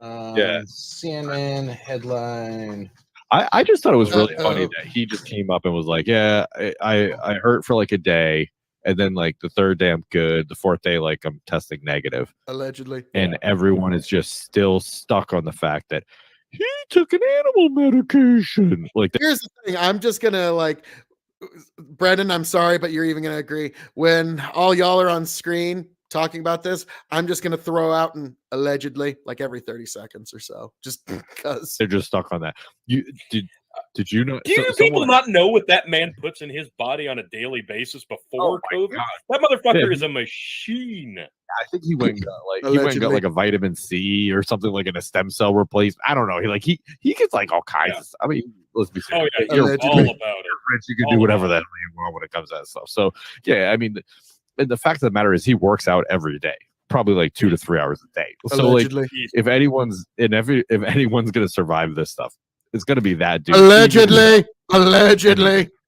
Yeah. CNN headline. I just thought it was really Uh-oh. funny that he just came up and was like, yeah, I hurt for like a day, and then like the third day I'm good, the fourth day like I'm testing negative, Allegedly. and everyone is just still stuck on the fact that he took an animal medication. Like Here's the thing. I'm just gonna like, Brendan, I'm sorry, but you're even gonna agree. When all y'all are on screen talking about this, I'm just gonna throw out an allegedly like every 30 seconds or so, just because. they're just stuck on that. You did you know? Do you people someone- not know what that man puts in his body on a daily basis before my COVID? God. That motherfucker Yeah. is a machine. I think he went and got like he went and Allegedly. got like a vitamin C or something like in a stem cell replacement. I don't know. He gets like all kinds Yeah. of stuff. I mean, let's be Oh serious. yeah, You're you're Allegedly. all about it. rich, you can all do whatever about the hell you want when it comes to that stuff. So yeah, I mean, and the fact of the matter is he works out every day, probably like 2 to 3 hours a day. So like Allegedly. if anyone's gonna survive this stuff, it's gonna be that dude. Allegedly.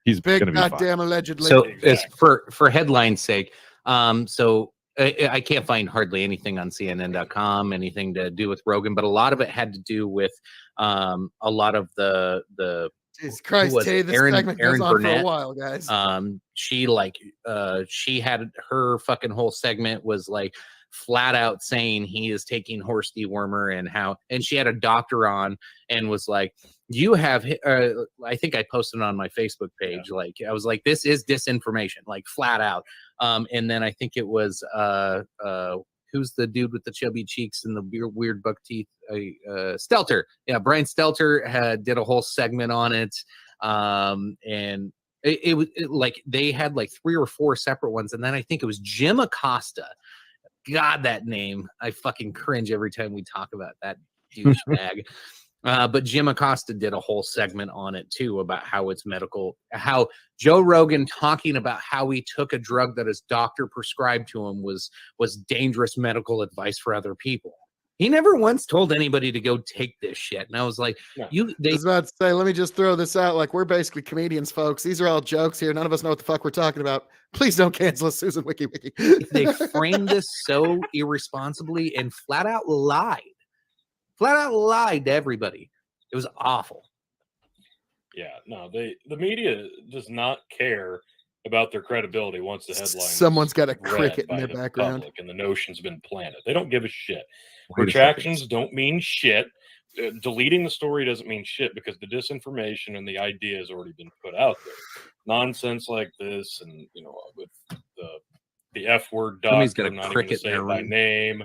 He's Big gonna be fine. goddamn allegedly. So Exactly. as for headline's sake, so I can't find hardly anything on CNN.com, anything to do with Rogan, but a lot of it had to do with a lot of the Jesus Christ, was Tay, it? this Aaron- segment Aaron goes on for a Burnett? while, guys. she had her fucking whole segment was like flat out saying he is taking horse dewormer and she had a doctor on and was like, you have I think I posted on my Facebook page, like I was like, this is disinformation, like flat out. And then I think it was who's the dude with the chubby cheeks and the weird buck teeth? Stelter. Yeah, Brian Stelter did a whole segment on it. And it was like they had like 3 or 4 separate ones. And then I think it was Jim Acosta. God, that name. I fucking cringe every time we talk about that douchebag. But Jim Acosta did a whole segment on it too about how it's medical, how Joe Rogan talking about how he took a drug that his doctor prescribed to him was dangerous medical advice for other people. He never once told anybody to go take this shit. And I was like, No. I was about to say, let me just throw this out. Like, we're basically comedians, folks. These are all jokes here. None of us know what the fuck we're talking about. Please don't cancel us, Susan Wiki. they framed this so irresponsibly and flat out lied to everybody. It was awful. Yeah, no, the media does not care about their credibility once the headline. Someone's got a read cricket in by their the background. public and the notion's been planted. They don't give a shit. Wait a Retractions second. don't mean shit. Deleting the story doesn't mean shit because the disinformation and the idea has already been put out there. Nonsense like this, and with the F word Somebody's doctor, got a not even to cricket say in it their by room. name,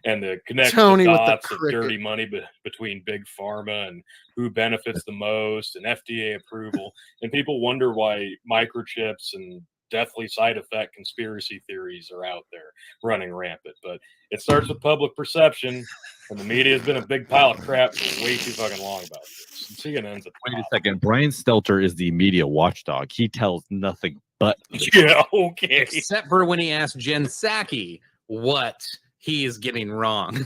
and the connect Tony the with the dots of cricket. dirty money between big pharma and who benefits the most, and FDA approval, and people wonder why microchips and deathly side effect conspiracy theories are out there running rampant. But it starts with public perception, and the media has been a big pile of crap for way too fucking long about this. And CNN's at the Wait a top. second. Brian Stelter is the media watchdog. He tells nothing but the Yeah, okay. Except for when he asked Jen Psaki what he is getting wrong.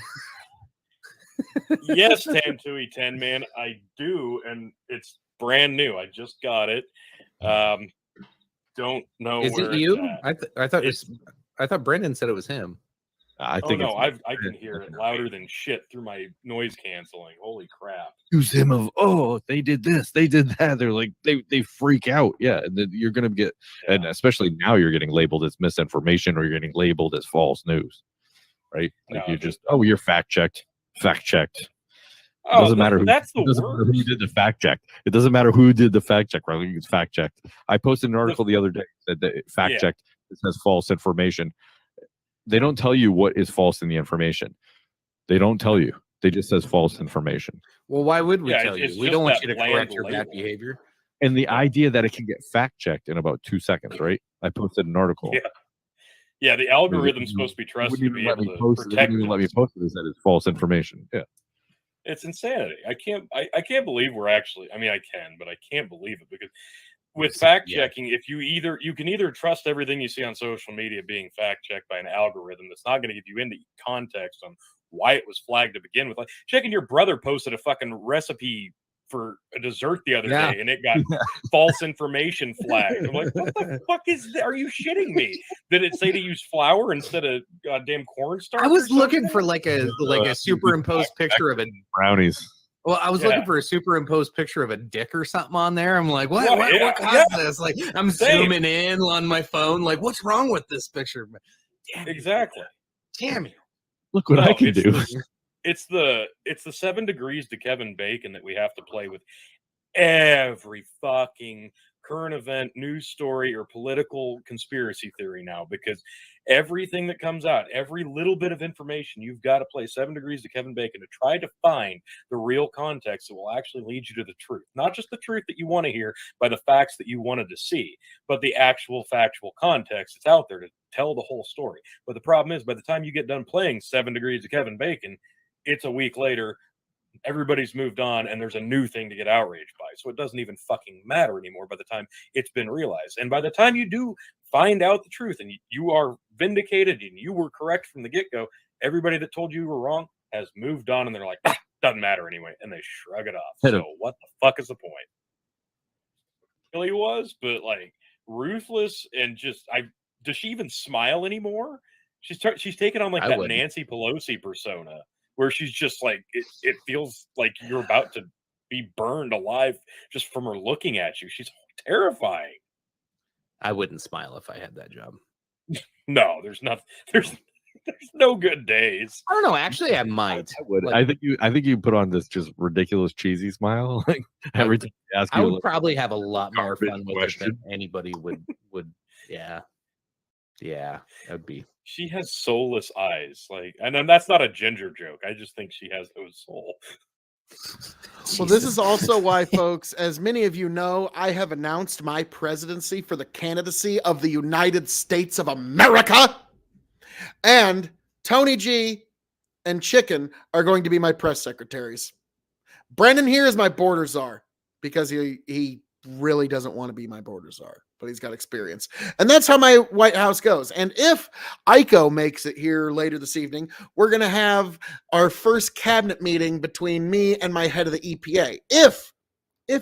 Yes, Tantui 10 man, I do, and it's brand new. I just got it. Don't know Is where it you? it's at. I thought Brendan said it was him. I Oh think no, it's I can hear it louder than shit through my noise canceling. Holy crap! accuse him of they did this, they did that. They're like they freak out. Yeah, and then you're gonna get, and especially now you're getting labeled as misinformation or you're getting labeled as false news, right? Like No, you're just you're fact checked. It Oh, doesn't matter who. That's the It doesn't matter who worst. did the fact check. It doesn't matter who did the fact check. Right? It's fact checked. I posted an article the other day that it fact checked. It says false information. They don't tell you what is false in the information. They don't tell you. They just says false information. Well, why would we Yeah, tell it's you? We just don't want that you to bland correct your bad label. behavior. And the idea that it can get fact checked in about 2 seconds, right? I posted an article. Yeah, the algorithm's supposed to be trusted to be able to protect They wouldn't even let me us. post it. It said it's false information. Yeah. It's insanity. I can't believe we're actually. I mean, I can, but I can't believe it because with fact checking, if you can either trust everything you see on social media being fact checked by an algorithm that's not going to give you any context on why it was flagged to begin with. Like checking your brother posted a fucking recipe for a dessert the other day and it got false information flagged. I'm like, what the fuck is that? Are you shitting me? Did it say to use flour instead of goddamn cornstarch? I was looking for like a superimposed picture of a brownies. Well, I was looking for a superimposed picture of a dick or something on there. I'm like, what caused this? Like, I'm zooming in on my phone. Like, what's wrong with this picture? Damn exactly. Damn you. Look what I can do. It's the 7 degrees to Kevin Bacon that we have to play with every fucking current event, news story, or political conspiracy theory now, because everything that comes out, every little bit of information, you've got to play 7 degrees to Kevin Bacon to try to find the real context that will actually lead you to the truth. Not just the truth that you want to hear by the facts that you wanted to see, but the actual factual context that's out there to tell the whole story. But the problem is, by the time you get done playing 7 degrees to Kevin Bacon, it's a week later, everybody's moved on, and there's a new thing to get outraged by. So it doesn't even fucking matter anymore by the time it's been realized. And by the time you do find out the truth and you are vindicated and you were correct from the get-go, everybody that told you were wrong has moved on, and they're like, doesn't matter anyway, and they shrug it off. So what the fuck is the point? Really was, but like ruthless and just does she even smile anymore? She's taken on like that Nancy Pelosi persona, where she's just like, it feels like you're about to be burned alive just from her looking at you. She's terrifying. I wouldn't smile if I had that job. No, there's no good days. I don't know. Actually, I might. I would. Like, I think you put on this just ridiculous cheesy smile. Like every time you ask, I would probably have a lot more fun with it than anybody would. Yeah, that would be. She has soulless eyes, like, and that's not a ginger joke. I just think she has no soul. Well, this is also why, folks, as many of you know, I have announced my presidency for the candidacy of the United States of America. And Tony G and Chicken are going to be my press secretaries. Brendan here is my border czar because he really doesn't want to be my border czar. but he's got experience. And that's how my White House goes. And if Iko makes it here later this evening, we're going to have our first cabinet meeting between me and my head of the EPA. If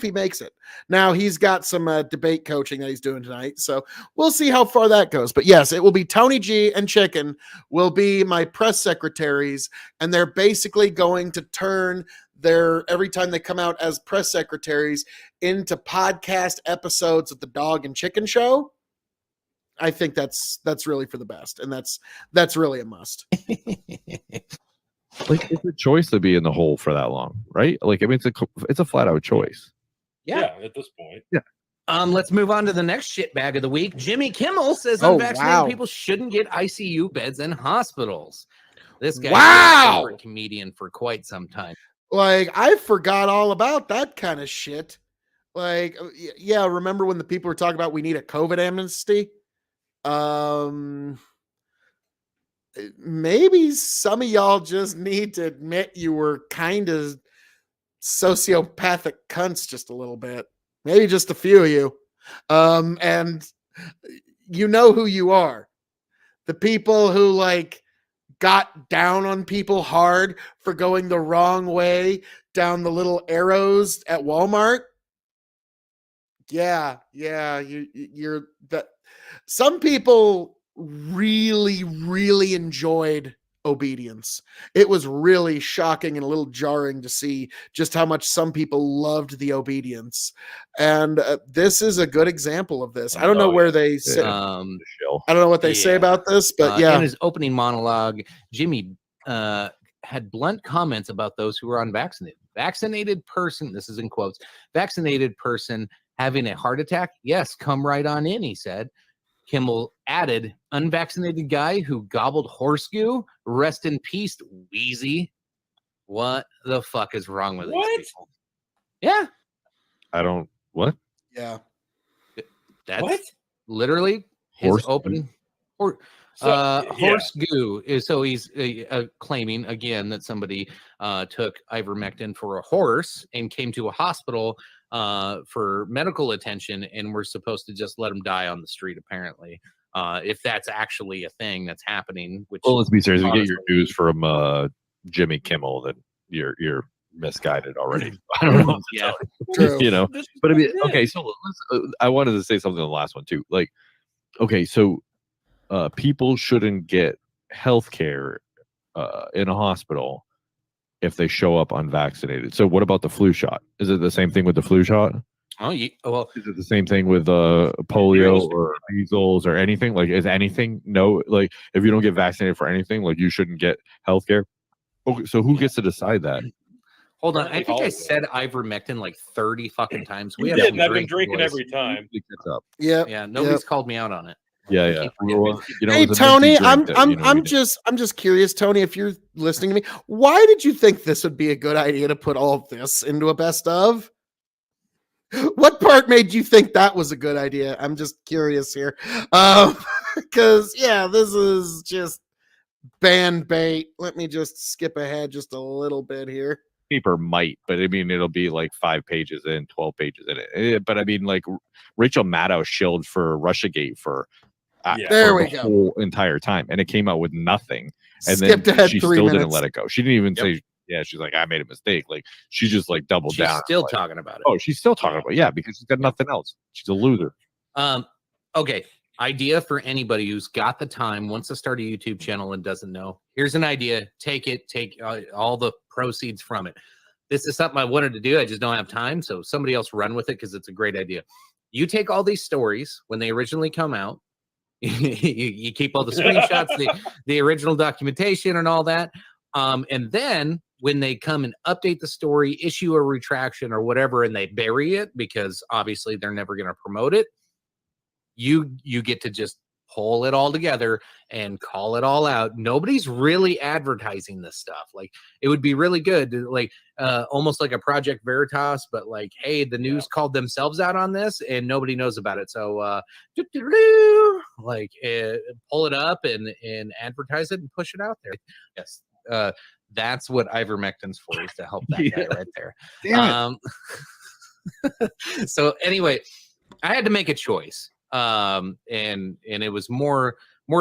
he makes it. Now he's got some debate coaching that he's doing tonight, so we'll see how far that goes. But yes, it will be Tony G and Chicken will be my press secretaries, and they're basically going to turn their every time they come out as press secretaries into podcast episodes of the Dog and Chicken Show. I think that's really for the best, and that's really a must. Like, it's a choice to be in the hole for that long, right? Like, I mean, it's a flat out choice. Yeah, at this point. Yeah. Let's move on to the next shit bag of the week. Jimmy Kimmel says Oh, unvaccinated wow. people shouldn't get ICU beds in hospitals. This guy's Wow. been a favorite comedian for quite some time. Like, I forgot all about that kind of shit. Like, yeah, remember when the people were talking about we need a COVID amnesty? Maybe some of y'all just need to admit you were kind of sociopathic cunts just a little bit. Maybe just a few of you. And you know who you are. The people who like got down on people hard for going the wrong way down the little arrows at Walmart. Yeah, you're that. Some people really enjoyed obedience. It was really shocking and a little jarring to see just how much some people loved the obedience. And this is a good example of this. I don't know where they say. I don't know what they say about this, but yeah. In his opening monologue, Jimmy had blunt comments about those who were unvaccinated. Vaccinated person, this is in quotes, vaccinated person having a heart attack? Yes, come right on in, he said. Kimmel added, unvaccinated guy who gobbled horse goo? Rest in peace, Wheezy. What the fuck is wrong with these people? Yeah. I don't, what? Yeah. That's literally his Horse open horse goo is, so he's claiming again that somebody took ivermectin for a horse and came to a hospital for medical attention, and we're supposed to just let him die on the street, apparently. If that's actually a thing that's happening, which, well, let's be serious. You get your news from Jimmy Kimmel, that you're misguided already. I don't know. Yeah, True. You know, but I mean, okay. So I wanted to say something on the last one too. Like, okay, so people shouldn't get health care in a hospital if they show up unvaccinated. So what about the flu shot? Is it the same thing with the flu shot? Oh, well, is it the same thing with polio or measles or anything? Like, is anything like if you don't get vaccinated for anything, like you shouldn't get health care? Okay, so who gets to decide that? Hold on, I think I said ivermectin like 30 fucking times. We did, and I've been drinking every time. Yeah, nobody's called me out on it. Yeah. Well, hey Tony, I'm just curious, Tony, if you're listening to me, why did you think this would be a good idea to put all of this into a best of? What part made you think that was a good idea? I'm just curious here. Because yeah, this is just band bait. Let me just skip ahead just a little bit here. Paper might, but I mean, it'll be like 5 pages in, 12 pages in it. But I mean, like Rachel Maddow shilled for Russiagate for there we the go. whole entire time, and it came out with nothing. And Skipped then ahead she 3 still minutes. didn't let it go. She didn't even say, yeah, she's like, I made a mistake. Like, she just like doubled She's down. still like, talking about it. Oh, she's still talking about it. Yeah, because she's got nothing else. She's a loser. Okay. Idea for anybody who's got the time, wants to start a YouTube channel and doesn't know. Here's an idea. Take all the proceeds from it. This is something I wanted to do. I just don't have time. So somebody else run with it because it's a great idea. You take all these stories when they originally come out. you keep all the screenshots, the original documentation and all that. And then when they come and update the story, issue a retraction or whatever, and they bury it because obviously they're never going to promote it, you get to just pull it all together and call it all out. Nobody's really advertising this stuff. Like, it would be really good to, like, almost like a Project Veritas, but like, hey, the news called themselves out on this and nobody knows about it. So like, pull it up and advertise it and push it out there. Yes. That's what ivermectin's for, is to help that guy right there. Damn So anyway, I had to make a choice. and it was more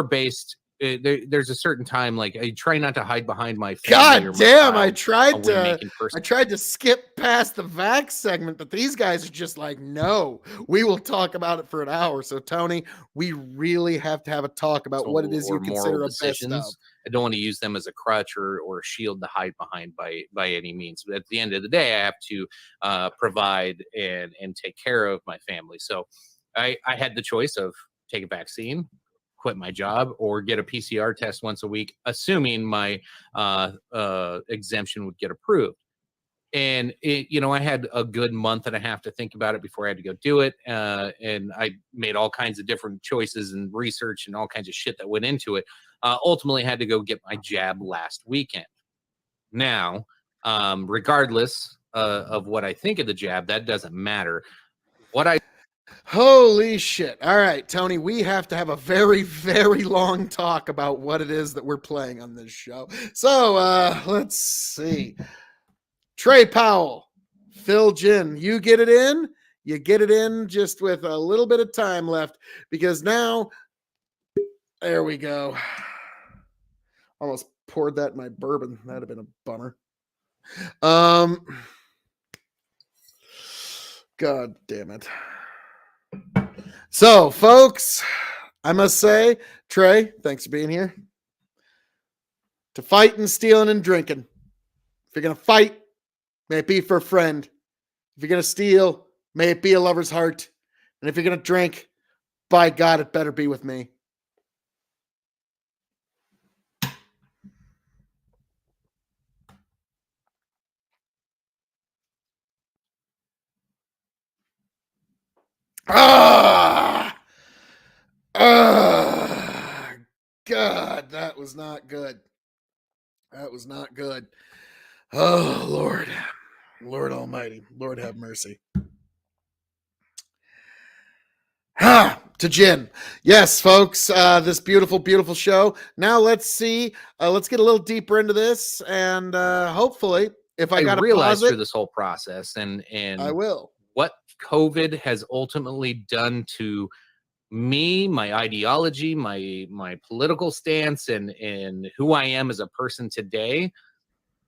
based. There's a certain time, like I try not to hide behind my family or God my damn, I child when tried making personal. to skip past the vax segment, but these guys are just like, no, we will talk about it for an hour. So Tony, we really have to have a talk about what it is or you moral consider a best decisions. of. I don't want to use them as a crutch or a shield to hide behind by any means. But at the end of the day, I have to provide and take care of my family. So I had the choice of take a vaccine, quit my job, or get a PCR test once a week, assuming my exemption would get approved. And I had a good month and a half to think about it before I had to go do it. And I made all kinds of different choices and research and all kinds of shit that went into it. Ultimately had to go get my jab last weekend. Now, regardless of what I think of the jab, that doesn't matter. What I Holy shit. All right, Tony, we have to have a very, very long talk about what it is that we're playing on this show. So let's see. Trey Powell, Phil Ginn, you get it in. You get it in just with a little bit of time left because now, there we go. Almost poured that in my bourbon. That'd have been a bummer. God damn it. So, folks, I must say, Trey, thanks for being here. To fighting, stealing, and drinking. If you're going to fight, may it be for a friend. If you're going to steal, may it be a lover's heart. And if you're going to drink, by God, it better be with me. God, that was not good. That was not good. Oh, Lord. Lord Almighty. Lord have mercy. To Jen. Yes, folks, this beautiful, beautiful show. Now let's see. Let's get a little deeper into this, and hopefully, if I got to realized pause through it, this whole process and I will. what COVID has ultimately done to me, my ideology, my political stance, and who I am as a person today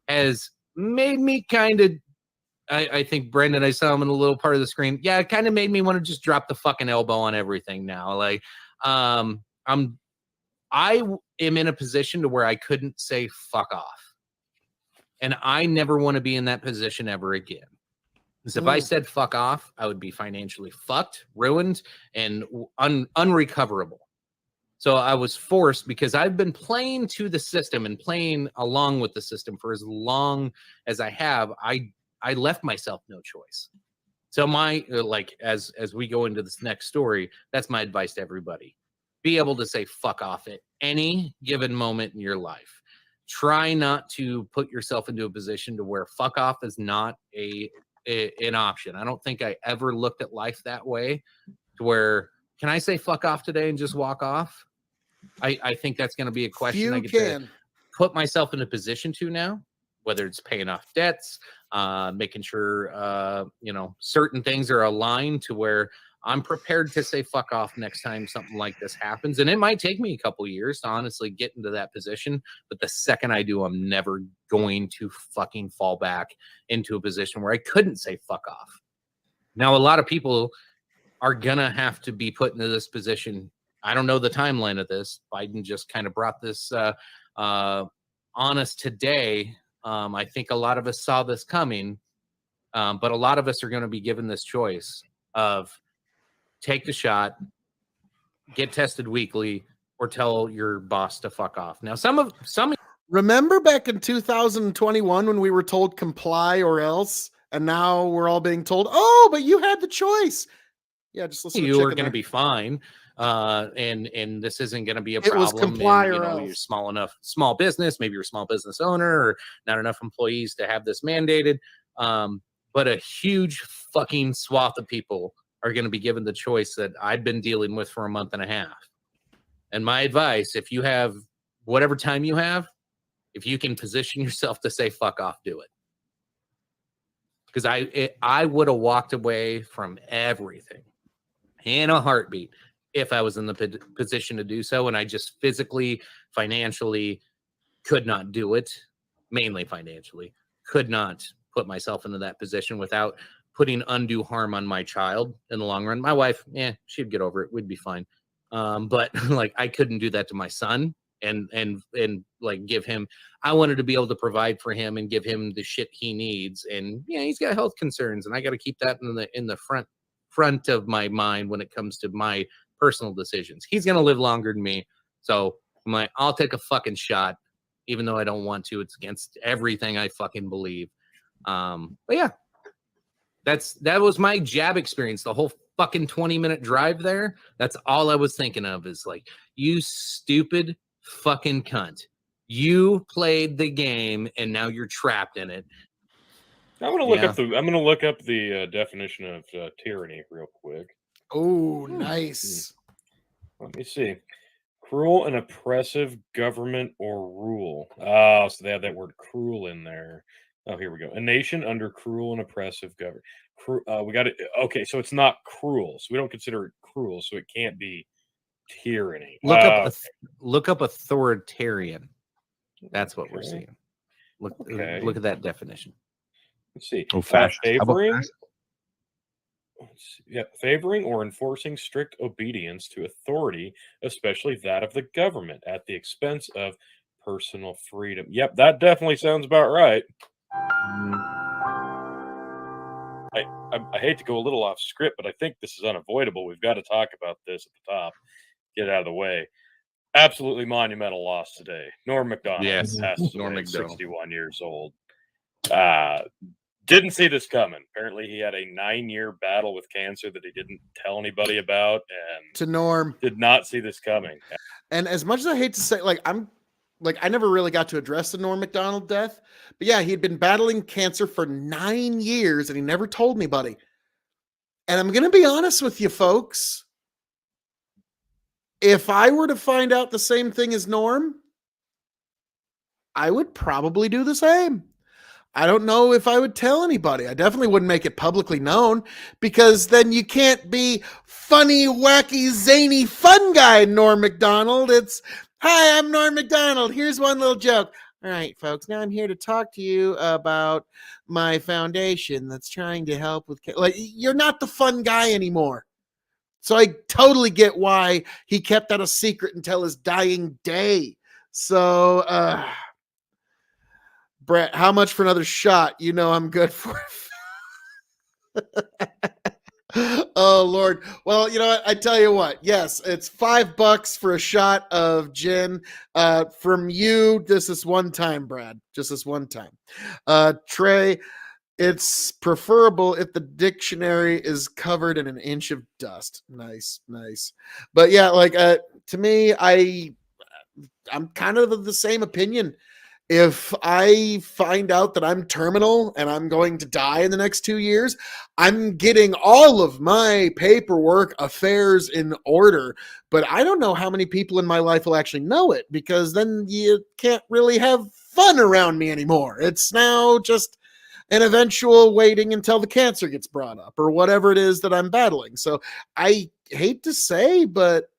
has made me kind of. I think Brendan, I saw him in a little part of the screen. Yeah, it kind of made me want to just drop the fucking elbow on everything now. Like, I am in a position to where I couldn't say fuck off, and I never want to be in that position ever again. Because if I said fuck off, I would be financially fucked, ruined, and unrecoverable. So I was forced, because I've been playing to the system and playing along with the system for as long as I have. I left myself no choice. So as we go into this next story, that's my advice to everybody. Be able to say fuck off at any given moment in your life. Try not to put yourself into a position to where fuck off is not an option. I don't think I ever looked at life that way, to where, can I say fuck off today and just walk off? I think that's going to be a question I get to put myself in a position to now, whether it's paying off debts, making sure, certain things are aligned to where I'm prepared to say fuck off next time something like this happens. And it might take me a couple years to honestly get into that position. But the second I do, I'm never going to fucking fall back into a position where I couldn't say fuck off. Now, a lot of people are going to have to be put into this position. I don't know the timeline of this. Biden just kind of brought this on us today. I think a lot of us saw this coming, but a lot of us are going to be given this choice of take the shot, get tested weekly, or tell your boss to fuck off. Now, some remember back in 2021 when we were told comply or else, and now we're all being told, oh, but you had the choice. Yeah, just listen. You are going to be fine, and this isn't going to be a problem. It was comply or you're else. small business. Maybe you're a small business owner, or not enough employees to have this mandated. But a huge fucking swath of people are going to be given the choice that I've been dealing with for a month and a half. And my advice, if you have whatever time you have, if you can position yourself to say fuck off, do it. Because I would have walked away from everything in a heartbeat if I was in the position to do so, and I just physically, financially could not do it, mainly financially, could not put myself into that position without putting undue harm on my child in the long run. My wife, she'd get over it. We'd be fine. But like, I couldn't do that to my son and like give him, I wanted to be able to provide for him and give him the shit he needs. And yeah, he's got health concerns, and I got to keep that in the front of my mind when it comes to my personal decisions. He's going to live longer than me. So I'll take a fucking shot, even though I don't want to. It's against everything I fucking believe. But yeah, that was my jab experience. The whole fucking 20-minute drive there. That's all I was thinking of is like, you stupid fucking cunt. You played the game and now you're trapped in it. I'm gonna look up the definition of tyranny real quick. Oh, nice. Let me see. Cruel and oppressive government or rule. Oh, so they have that word cruel in there. Oh, here we go. A nation under cruel and oppressive government. We got it. Okay, so it's not cruel. So we don't consider it cruel. So it can't be tyranny. Look up authoritarian. That's what we're seeing. Look at that definition. Let's see. Oh, fascist. Favoring or enforcing strict obedience to authority, especially that of the government, at the expense of personal freedom. Yep, that definitely sounds about right. I hate to go a little off script, but I think this is unavoidable. We've got to talk about this at the top. Get it out of the way. Absolutely monumental loss today. Norm Macdonald passed away, 61 years old. Didn't see this coming. Apparently, he had a 9-year battle with cancer that he didn't tell anybody about, and To Norm, did not see this coming. and as much as I hate to say, I never really got to address the Norm Macdonald death, but yeah, he had been battling cancer for 9 years, and he never told anybody. And I'm going to be honest with you, folks. If I were to find out the same thing as Norm, I would probably do the same. I don't know if I would tell anybody. I definitely wouldn't make it publicly known, because then you can't be funny, wacky, zany, fun guy Norm Macdonald. It's, hi, I'm Norm Macdonald. Here's one little joke. All right, folks, now I'm here to talk to you about my foundation that's trying to help with, like, you're not the fun guy anymore. So I totally get why he kept that a secret until his dying day. So, Brett, how much for another shot? You know I'm good for it. Oh, Lord. Well, you know what? I tell you what. Yes, it's $5 for a shot of gin. From you, just this one time, Brad. Just this one time. Trey, it's preferable if the dictionary is covered in an inch of dust. Nice, nice. But yeah, like to me, I'm kind of of the same opinion. If I find out that I'm terminal and I'm going to die in the next 2 years, I'm getting all of my paperwork, affairs in order. But I don't know how many people in my life will actually know it, because then you can't really have fun around me anymore. It's now just an eventual waiting until the cancer gets brought up or whatever it is that I'm battling. So I hate to say, but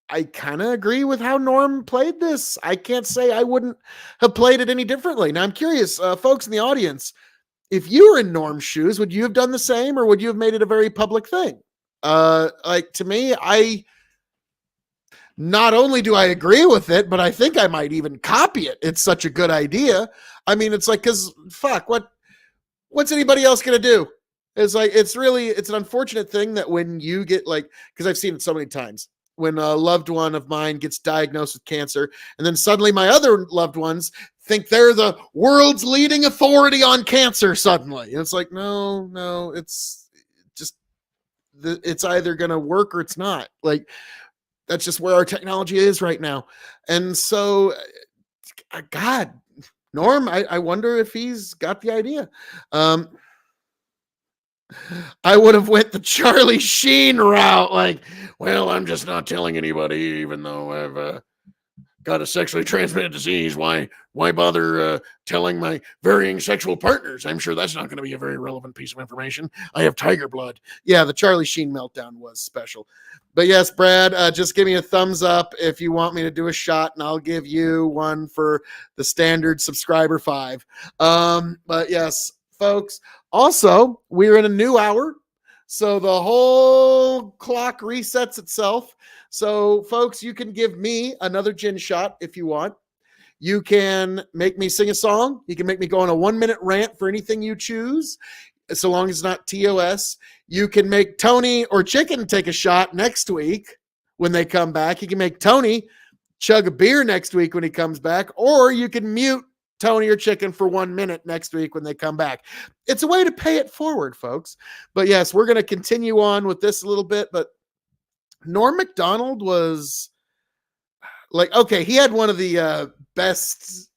I kind of agree with how Norm played this. I can't say I wouldn't have played it any differently. Now, I'm curious, folks in the audience, if you were in Norm's shoes, would you have done the same, or would you have made it a very public thing? Like, to me, not only do I agree with it, but I think I might even copy it. It's such a good idea. I mean, it's like, because fuck, what's anybody else going to do? It's like, it's an unfortunate thing that when you get, like, because I've seen it so many times, when a loved one of mine gets diagnosed with cancer, and then suddenly my other loved ones think they're the world's leading authority on cancer suddenly. And it's like, no, it's just, it's either going to work or it's not. Like, that's just where our technology is right now. And so, God, Norm, I wonder if he's got the idea. I would have went the Charlie Sheen route. Like, well, I'm just not telling anybody, even though I've got a sexually transmitted disease. Why bother telling my varying sexual partners? I'm sure that's not going to be a very relevant piece of information. I have tiger blood. Yeah, the Charlie Sheen meltdown was special. But yes, Brad, just give me a thumbs up if you want me to do a shot, and I'll give you one for the standard subscriber 5. But yes, folks. Also, we're in a new hour. So the whole clock resets itself. So, folks, you can give me another gin shot if you want. You can make me sing a song. You can make me go on a 1-minute rant for anything you choose, so long as it's not TOS. You can make Tony or Chicken take a shot next week when they come back. You can make Tony chug a beer next week when he comes back, or you can mute Tony or Chicken for 1 minute next week when they come back. It's a way to pay it forward, folks. But yes, we're going to continue on with this a little bit. But Norm Macdonald was like, okay, he had one of the best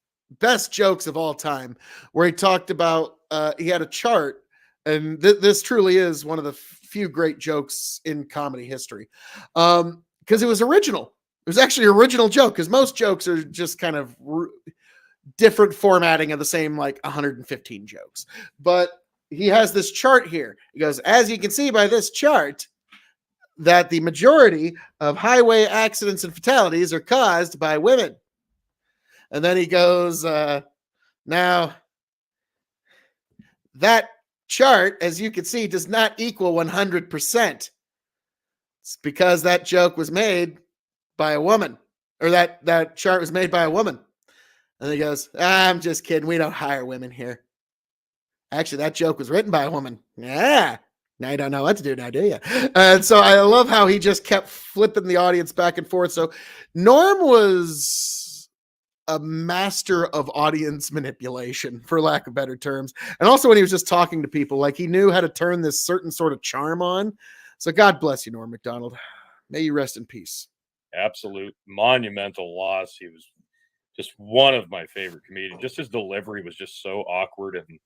jokes of all time, where he talked about he had a chart, and this truly is one of the few great jokes in comedy history, because it was original. It was actually an original joke, because most jokes are just kind of different formatting of the same like 115 jokes. But he has this chart here. He goes, as you can see by this chart, that the majority of highway accidents and fatalities are caused by women. And then he goes, now that chart, as you can see, does not equal 100%. It's because that joke was made by a woman, or that chart was made by a woman. And he goes, I'm just kidding. We don't hire women here. Actually, that joke was written by a woman. Yeah. Now you don't know what to do now, do you? And so I love how he just kept flipping the audience back and forth. So Norm was a master of audience manipulation, for lack of better terms. And also when he was just talking to people, like he knew how to turn this certain sort of charm on. So God bless you, Norm Macdonald. May you rest in peace. Absolute monumental loss. He was just one of my favorite comedians. Just his delivery was just so awkward and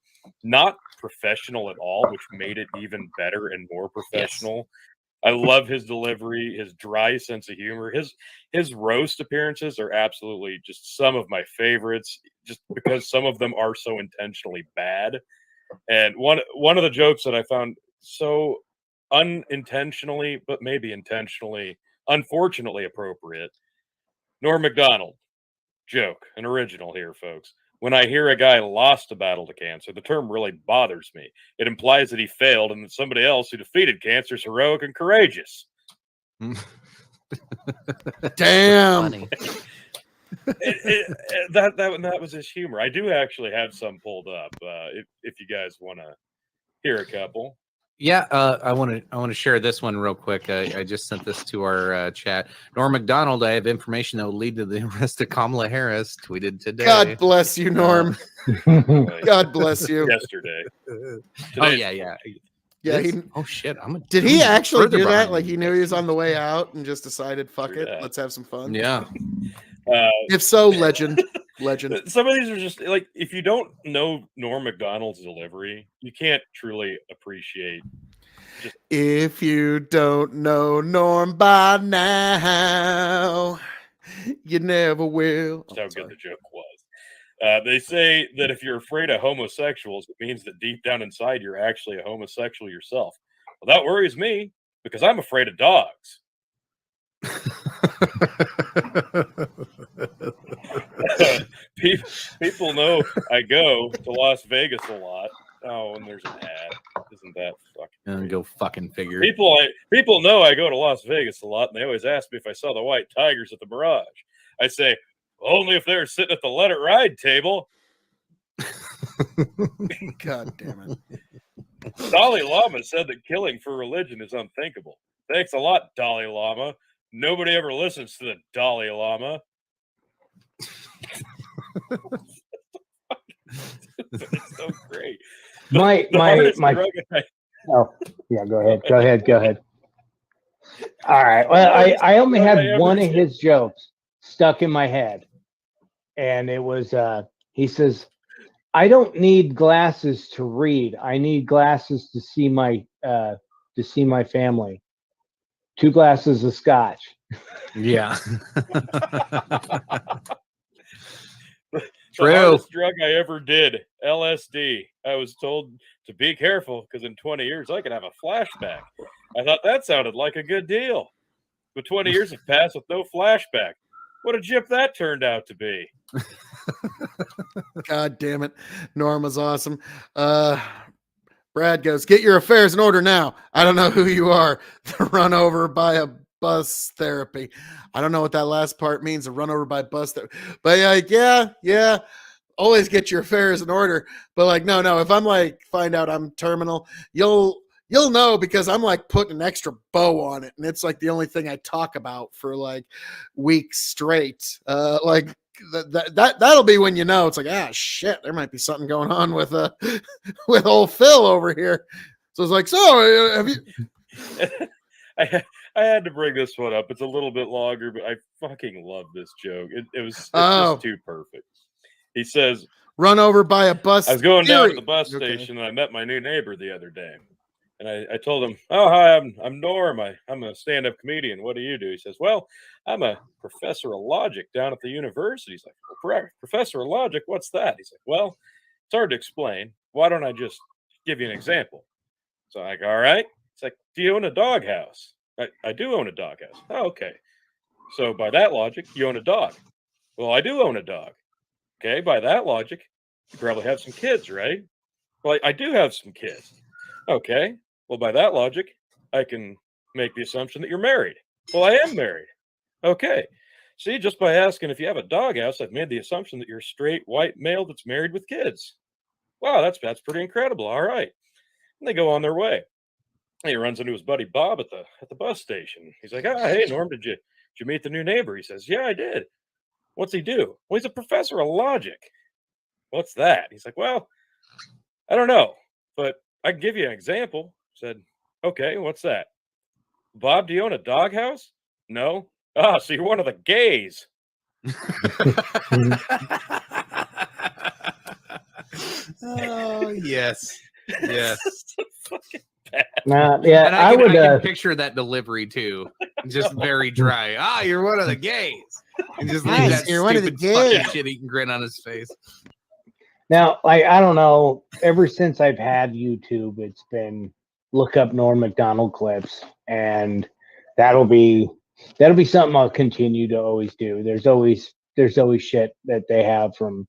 not professional at all, which made it even better and more professional. Yes. I love his delivery, his dry sense of humor. His roast appearances are absolutely just some of my favorites, just because some of them are so intentionally bad. And one of the jokes that I found so unintentionally, but maybe intentionally, unfortunately appropriate, Norm Macdonald joke, an original here, folks. When I hear a guy lost a battle to cancer, the term really bothers me. It implies that he failed and that somebody else who defeated cancer is heroic and courageous. Damn. That was his humor. I do actually have some pulled up. If you guys want to hear a couple. Yeah, I want to share this one real quick. I just sent this to our chat. Norm Macdonald, I have information that will lead to the arrest of Kamala Harris. Tweeted today. God bless you, Norm. God bless you. Yesterday. Oh yeah. Yeah. Oh shit! Did he actually do that? Like you. he knew he was on the way out and just decided, "Fuck it, let's have some fun." Yeah. If so, legend. Some of these are just like, if you don't know Norm Macdonald's delivery, you can't truly appreciate. If you don't know Norm by now, you never will. That's how good the joke was. They say that if you're afraid of homosexuals, it means that deep down inside you're actually a homosexual yourself. Well, that worries me because I'm afraid of dogs. People know I go to Las Vegas a lot. Oh, and there's an ad. Isn't that fucking? And go fucking figure. People know I go to Las Vegas a lot, and they always ask me if I saw the white tigers at the Mirage. I say only if they're sitting at the Let It Ride table. God damn it! Dalai Lama said that killing for religion is unthinkable. Thanks a lot, Dalai Lama. Nobody ever listens to the Dalai Lama. It's so great. My oh yeah, go ahead. All right. Well, I only had one of his jokes stuck in my head, and it was he says, I don't need glasses to read. I need glasses to see my family. 2 glasses of scotch. Yeah. The True. hardest drug I ever did, LSD. I was told to be careful because in 20 years I could have a flashback. I thought that sounded like a good deal. But 20 years have passed with no flashback. What a jip that turned out to be. God damn it. Norma's awesome. Brad goes, get your affairs in order now. I don't know who you are. Run over by a bus therapy. I don't know what that last part means, a run over by bus therapy. But like, yeah. Always get your affairs in order. But like, no. If I'm like, find out I'm terminal, you'll know because I'm like putting an extra bow on it. And it's like the only thing I talk about for like weeks straight. Like that'll be when you know it's like, shit, there might be something going on with with old Phil over here. So it's like, so have you I had to bring this one up. It's a little bit longer, but I fucking love this joke. It's just too perfect. He says, run over by a bus. I was going down to the bus Okay. station and I met my new neighbor the other day. And I told him, oh, hi, I'm Norm. I'm a stand-up comedian. What do you do? He says, well, I'm a professor of logic down at the university. He's like, well, professor of logic, what's that? He's like, well, it's hard to explain. Why don't I just give you an example? So I'm like, all right. It's like, do you own a doghouse? I do own a doghouse. Oh, okay. So by that logic, you own a dog. Well, I do own a dog. Okay, by that logic, you probably have some kids, right? Well, I do have some kids. Okay. Well, by that logic, I can make the assumption that you're married. Well, I am married. Okay. See, just by asking if you have a doghouse, I've made the assumption that you're a straight white male that's married with kids. Wow, that's pretty incredible. All right. And they go on their way. He runs into his buddy Bob at the bus station. He's like, hey, Norm, did you meet the new neighbor? He says, yeah, I did. What's he do? Well, he's a professor of logic. What's that? He's like, well, I don't know, but I can give you an example. Said, okay, what's that? Bob, do you own a doghouse? No. Ah, so you're one of the gays. Oh, yes. Yes. Fucking bad. Yeah, And I can picture that delivery too. Just very dry. Ah, you're one of the gays. And just leave Nice, that you're one of the stupid fucking gays. shit-eating grin on his face. Now, like, I don't know, ever since I've had YouTube, it's been look up Norm Macdonald clips, and that'll be something I'll continue to always do. There's always shit that they have from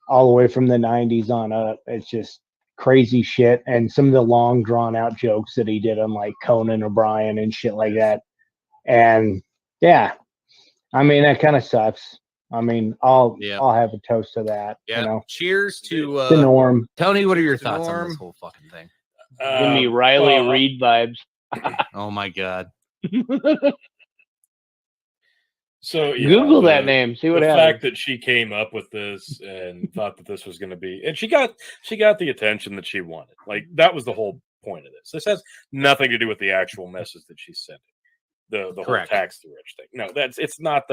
all the way from the 90s on up. It's just crazy shit, and some of the long drawn out jokes that he did on like Conan O'Brien and shit like that. And yeah, I mean, that kind of sucks. I mean, I'll have a toast to that. Yeah. You know? Cheers to The Norm. Tony, what are your To thoughts on Norm. this whole fucking thing? Give me Riley Reid vibes. Oh my god. So yeah, Google that name. See what the happens. fact that she came up with this and thought that this was going to be, and she got the attention that she wanted. Like that was the whole point of this. This has nothing to do with the actual message that she's sending. The whole Correct. tax the rich thing. No, that's not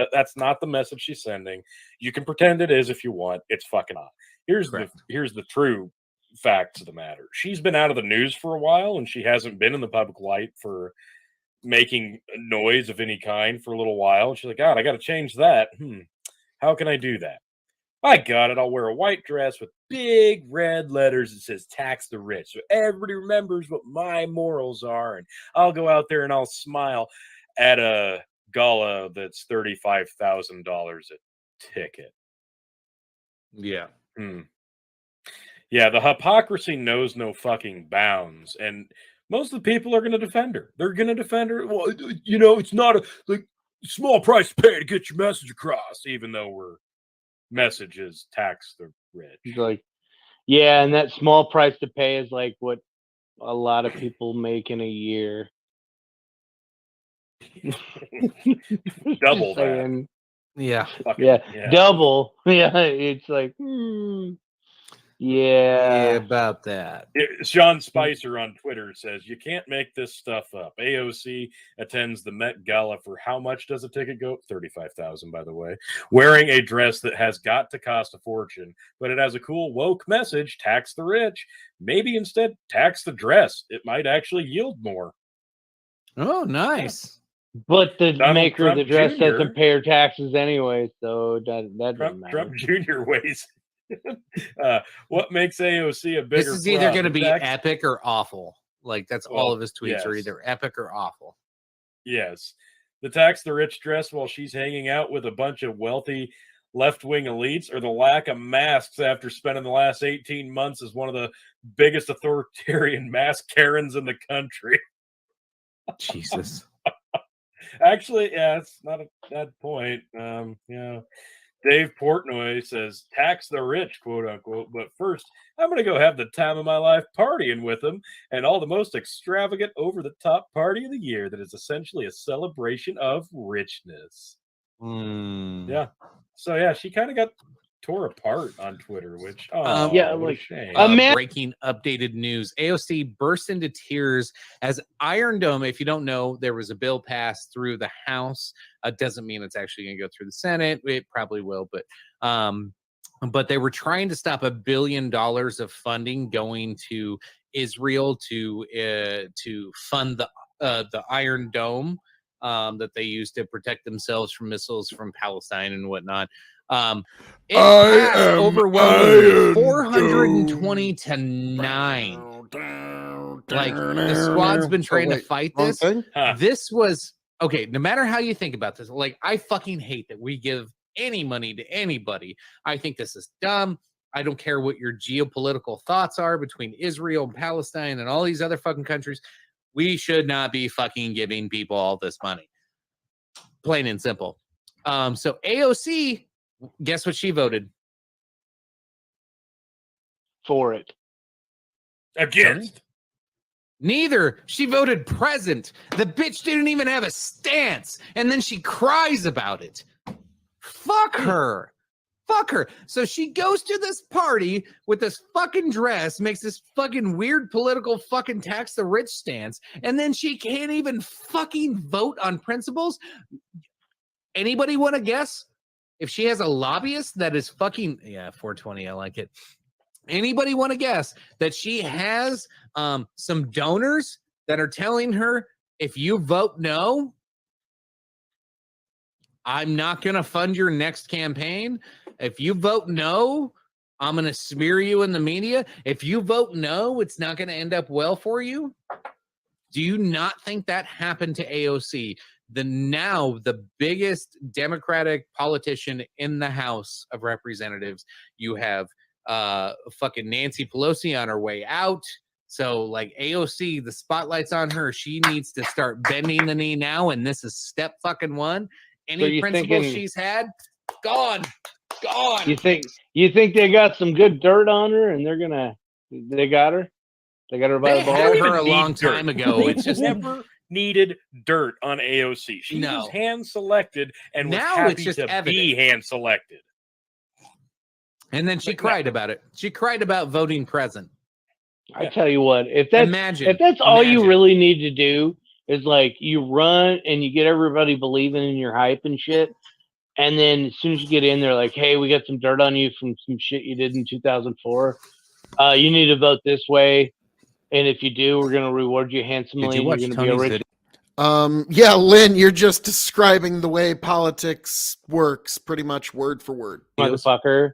the message she's sending. You can pretend it is if you want. It's fucking off. Here's the true facts of the matter. She's been out of the news for a while, and she hasn't been in the public light for making noise of any kind for a little while. And she's like, God, I got to change that. How can I do that? I got it. I'll wear a white dress with big red letters that says tax the rich. So everybody remembers what my morals are. And I'll go out there and I'll smile at a gala that's $35,000 a ticket. Yeah. Yeah, the hypocrisy knows no fucking bounds. And most of the people are going to defend her. They're going to defend her. Well, you know, it's not a small price to pay to get your message across, even though we're message is tax the rich. He's like, yeah, and that small price to pay is like what a lot of people make in a year. Double that. Yeah. Yeah, double. Yeah, it's like, yeah, about that. Sean Spicer on Twitter says, you can't make this stuff up. AOC attends the Met Gala for how much does a ticket go? $35,000, by the way. Wearing a dress that has got to cost a fortune, but it has a cool woke message, tax the rich. Maybe instead tax the dress. It might actually yield more. Oh, nice. But the Donald maker of the Trump dress Jr. doesn't pay her taxes anyway, so that doesn't Trump matter. Jr. weighs. What makes AOC a bigger This is either fraud? going to The be tax- epic or awful. Like that's all Well, of his tweets are yes. either epic or awful. Yes. The tax the rich dress while she's hanging out with a bunch of wealthy left-wing elites, or the lack of masks after spending the last 18 months as one of the biggest authoritarian mass Karens in the country. Jesus. Actually, yeah, it's not a bad point. Yeah. Dave Portnoy says, tax the rich, quote unquote. But first, I'm going to go have the time of my life partying with them and all the most extravagant, over the top party of the year that is essentially a celebration of richness. Yeah. So, yeah, she kind of got tore apart on Twitter, which, yeah, what like, a shame. Breaking updated news. AOC burst into tears as Iron Dome, if you don't know, there was a bill passed through the House. Doesn't mean it's actually going to go through the Senate. It probably will, but they were trying to stop $1 billion of funding going to Israel to fund the Iron Dome that they use to protect themselves from missiles from Palestine and whatnot. It passed overwhelmingly 420 to 9. Like the squad's been trying to fight this. This was okay. No matter how you think about this, like I fucking hate that we give any money to anybody. I think this is dumb. I don't care what your geopolitical thoughts are between Israel and Palestine and all these other fucking countries. We should not be fucking giving people all this money. Plain and simple. So AOC, guess what she voted? For it. Against. Neither. She voted present. The bitch didn't even have a stance. And then she cries about it. Fuck her. Fuck her. So she goes to this party with this fucking dress, makes this fucking weird political fucking tax the rich stance, and then she can't even fucking vote on principles. Anybody want to guess if she has a lobbyist that is fucking 420? I like it. Anybody want to guess that she has some donors that are telling her, if you vote no, I'm not going to fund your next campaign. If you vote no, I'm going to smear you in the media. If you vote no, it's not going to end up well for you. Do you not think that happened to AOC? The biggest Democratic politician in the House of Representatives. You have fucking Nancy Pelosi on her way out. So like AOC, the spotlight's on her. She needs to start bending the knee now. And this is step fucking one. Any principles she's had, gone. You think they got some good dirt on her and they got her by the They balls? had her a long time ago. It's just never needed dirt on AOC. She was hand selected and was now happy it's just to evident. be hand selected. And then she cried about it. She cried about voting present. I tell you what, if that's all you really need to do is like you run and you get everybody believing in your hype and shit, and then as soon as you get in there, like, hey, we got some dirt on you from some shit you did in 2004. You need to vote this way, and if you do, we're gonna reward you handsomely. Did you watch Tony's video? Yeah, Lynn, you're just describing the way politics works, pretty much word for word. Motherfucker.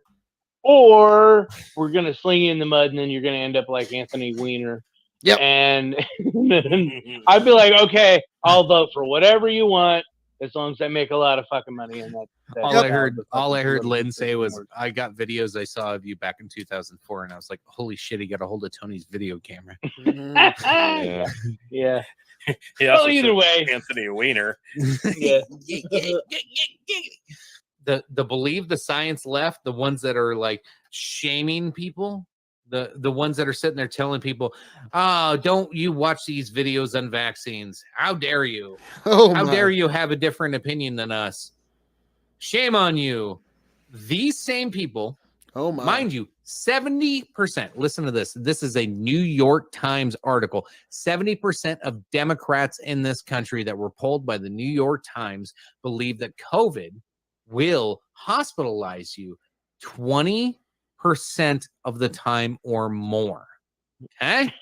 Or we're gonna sling you in the mud, and then you're gonna end up like Anthony Weiner. Yep. And I'd be like, okay, I'll vote for whatever you want as long as I make a lot of fucking money. And all I heard Lynn say was, I got videos I saw of you back in 2004, and I was like, holy shit, he got a hold of Tony's video camera. Yeah. Either way, Anthony Weiner. Yeah. The believe the science left, the ones that are like shaming people, the ones that are sitting there telling people, oh, don't you watch these videos on vaccines? How dare you? How dare you have a different opinion than us? Shame on you. These same people, mind you, 70%, listen to this. This is a New York Times article. 70% of Democrats in this country that were polled by the New York Times believe that COVID will hospitalize you 20% of the time or more. Okay?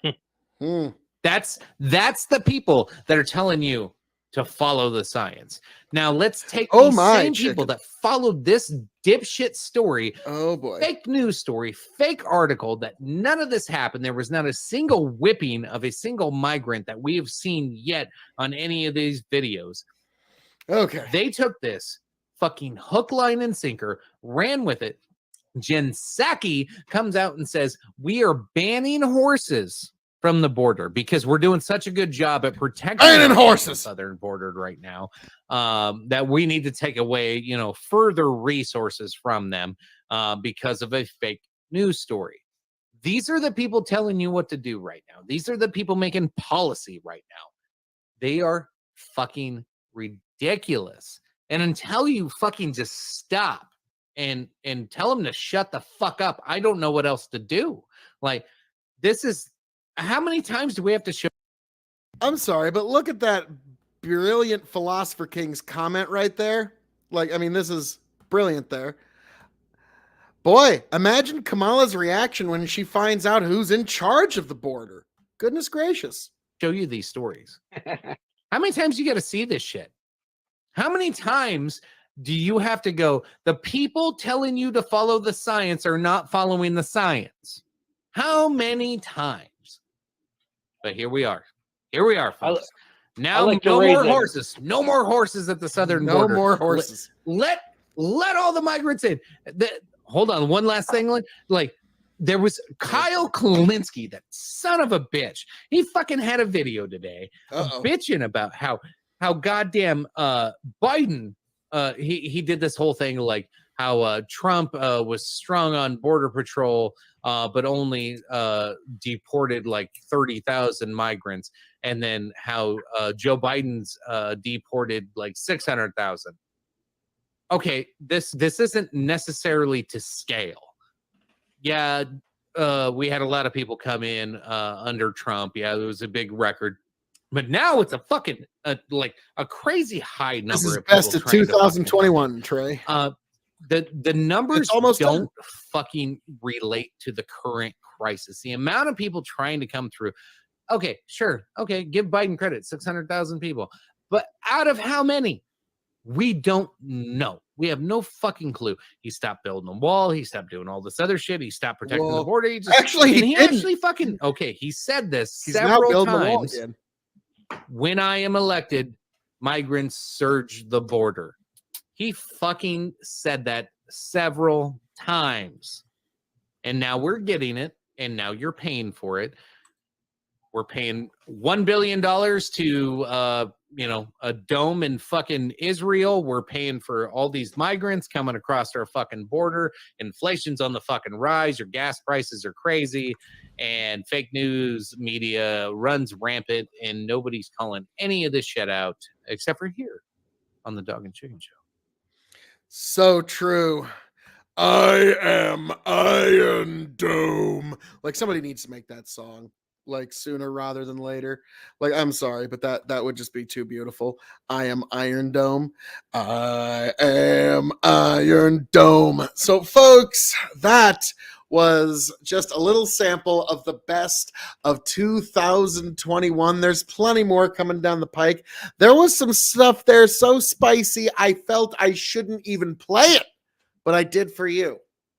That's the people that are telling you to follow the science. Now let's take these same people that followed this dipshit story. Oh boy. Fake news story, fake article that none of this happened. There was not a single whipping of a single migrant that we have seen yet on any of these videos. Okay. They took this fucking hook, line, and sinker, ran with it. Jen Psaki comes out and says, we are banning horses from the border because we're doing such a good job at protecting horses the southern border right now, that we need to take away, further resources from them because of a fake news story. These are the people telling you what to do right now. These are the people making policy right now. They are fucking ridiculous. And until you fucking just stop and tell them to shut the fuck up, I don't know what else to do. Like, this is, how many times do we have to show? I'm sorry, but look at that brilliant Philosopher King's comment right there. Like, I mean, this is brilliant there. Boy, imagine Kamala's reaction when she finds out who's in charge of the border. Goodness gracious. Show you these stories. How many times do you got to see this shit? How many times do you have to go, the people telling you to follow the science are not following the science? How many times? But here we are. Here we are, folks. Now, no more horses. No more horses at the southern border. No more horses. Let all the migrants in. Hold on. One last thing. Like, there was Kyle Klinsky, that son of a bitch. He fucking had a video today bitching about how goddamn Biden, he did this whole thing like how Trump was strong on border patrol, but only deported like 30,000 migrants, and then how Joe Biden's deported like 600,000. Okay, this isn't necessarily to scale. Yeah, we had a lot of people come in under Trump. Yeah, it was a big record. But now it's a fucking like a crazy high number. This is of best of 2021, Trey. The numbers don't fucking relate to the current crisis. The amount of people trying to come through. Okay, sure. Okay, give Biden credit, 600,000 people. But out of how many? We don't know. We have no fucking clue. He stopped building a wall. He stopped doing all this other shit. He stopped protecting the border. He actually fucking, okay, he said this several times. When I am elected, migrants surge the border. He fucking said that several times. And now we're getting it. And now you're paying for it. We're paying $1 billion to, a dome in fucking Israel. We're paying for all these migrants coming across our fucking border. Inflation's on the fucking rise. Your gas prices are crazy. And fake news media runs rampant. And nobody's calling any of this shit out except for here on the Dog and Chicken Show. So true. I am Iron Dome. Like, somebody needs to make that song like sooner rather than later. Like, I'm sorry, but that would just be too beautiful. I am Iron Dome. I am Iron Dome. So folks, that was just a little sample of the best of 2021. There's plenty more coming down the pike. There was some stuff there so spicy I felt I shouldn't even play it, but I did for you.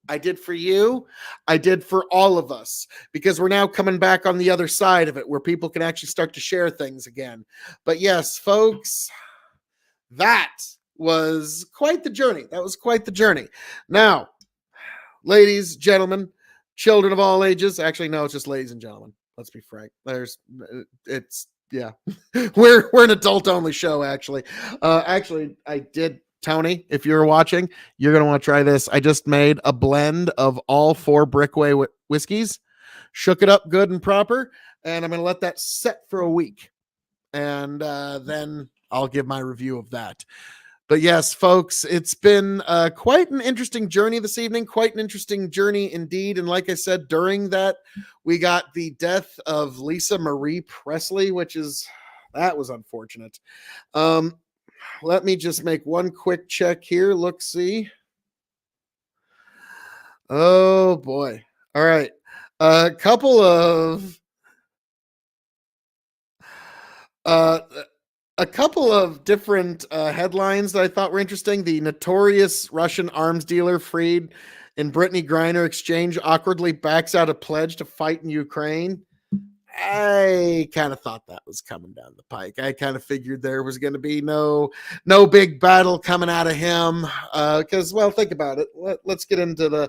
I did for you. I did for all of us, because we're now coming back on the other side of it where people can actually start to share things again. But yes, folks, that was quite the journey. That was quite the journey. Now, ladies, gentlemen, children of all ages. Actually, no, it's just ladies and gentlemen. Let's be frank. Yeah. We're an adult only show, actually. I did. Tony, if you're watching, you're going to want to try this. I just made a blend of all 4 Brickway whiskeys, shook it up good and proper, and I'm going to let that set for a week. And then I'll give my review of that. But yes, folks, it's been quite an interesting journey this evening, quite an interesting journey indeed. And like I said, during that, we got the death of Lisa Marie Presley, that was unfortunate. Let me just make one quick check here. Look, see. Oh boy. All right. A couple of A couple of different headlines that I thought were interesting. The notorious Russian arms dealer freed in Brittany Griner exchange awkwardly backs out a pledge to fight in Ukraine. I kind of thought that was coming down the pike. I kind of figured there was going to be no big battle coming out of him. Because, well, think about it. Let's get into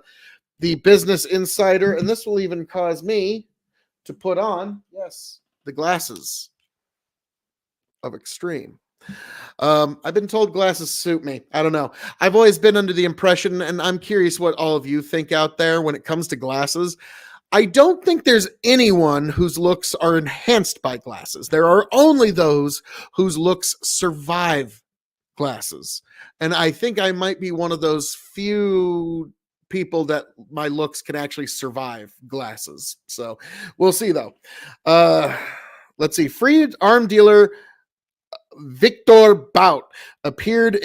the Business Insider, and this will even cause me to put on, yes, the glasses of extreme. I've been told glasses suit me. I don't know. I've always been under the impression, and I'm curious what all of you think out there when it comes to glasses. I don't think there's anyone whose looks are enhanced by glasses. There are only those whose looks survive glasses. And I think I might be one of those few people that my looks can actually survive glasses. So we'll see, though. Let's see. Freed arm dealer Victor Bout appeared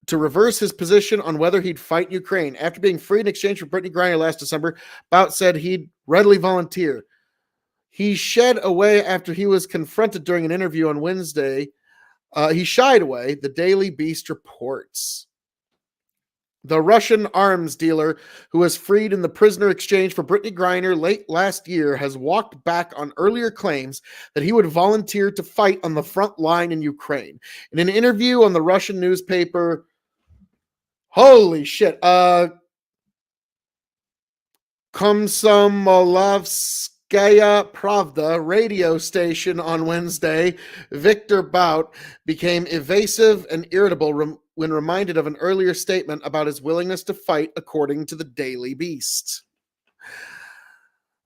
to reverse his position on whether he'd fight in Ukraine. After being freed in exchange for Brittany Griner last December, Bout said he'd readily volunteer. He shed away after he was confronted during an interview on Wednesday. He shied away, the Daily Beast reports. The Russian arms dealer, who was freed in the prisoner exchange for Brittany Griner late last year, has walked back on earlier claims that he would volunteer to fight on the front line in Ukraine. In an interview on the Russian newspaper, holy shit, Komsomolovskaya Pravda radio station on Wednesday, Victor Bout became evasive and irritable when reminded of an earlier statement about his willingness to fight, according to the Daily Beast.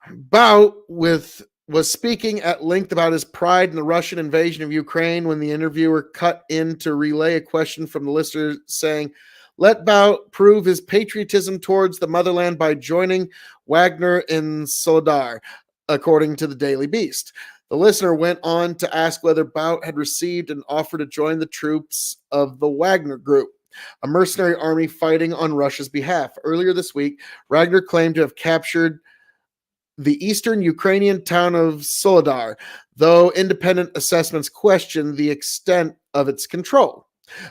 Bout was speaking at length about his pride in the Russian invasion of Ukraine when the interviewer cut in to relay a question from the listener saying, "Let Bout prove his patriotism towards the motherland by joining Wagner in Soledar," according to the Daily Beast. The listener went on to ask whether Bout had received an offer to join the troops of the Wagner Group, a mercenary army fighting on Russia's behalf. Earlier this week, Wagner claimed to have captured the eastern Ukrainian town of Soledar, though independent assessments question the extent of its control.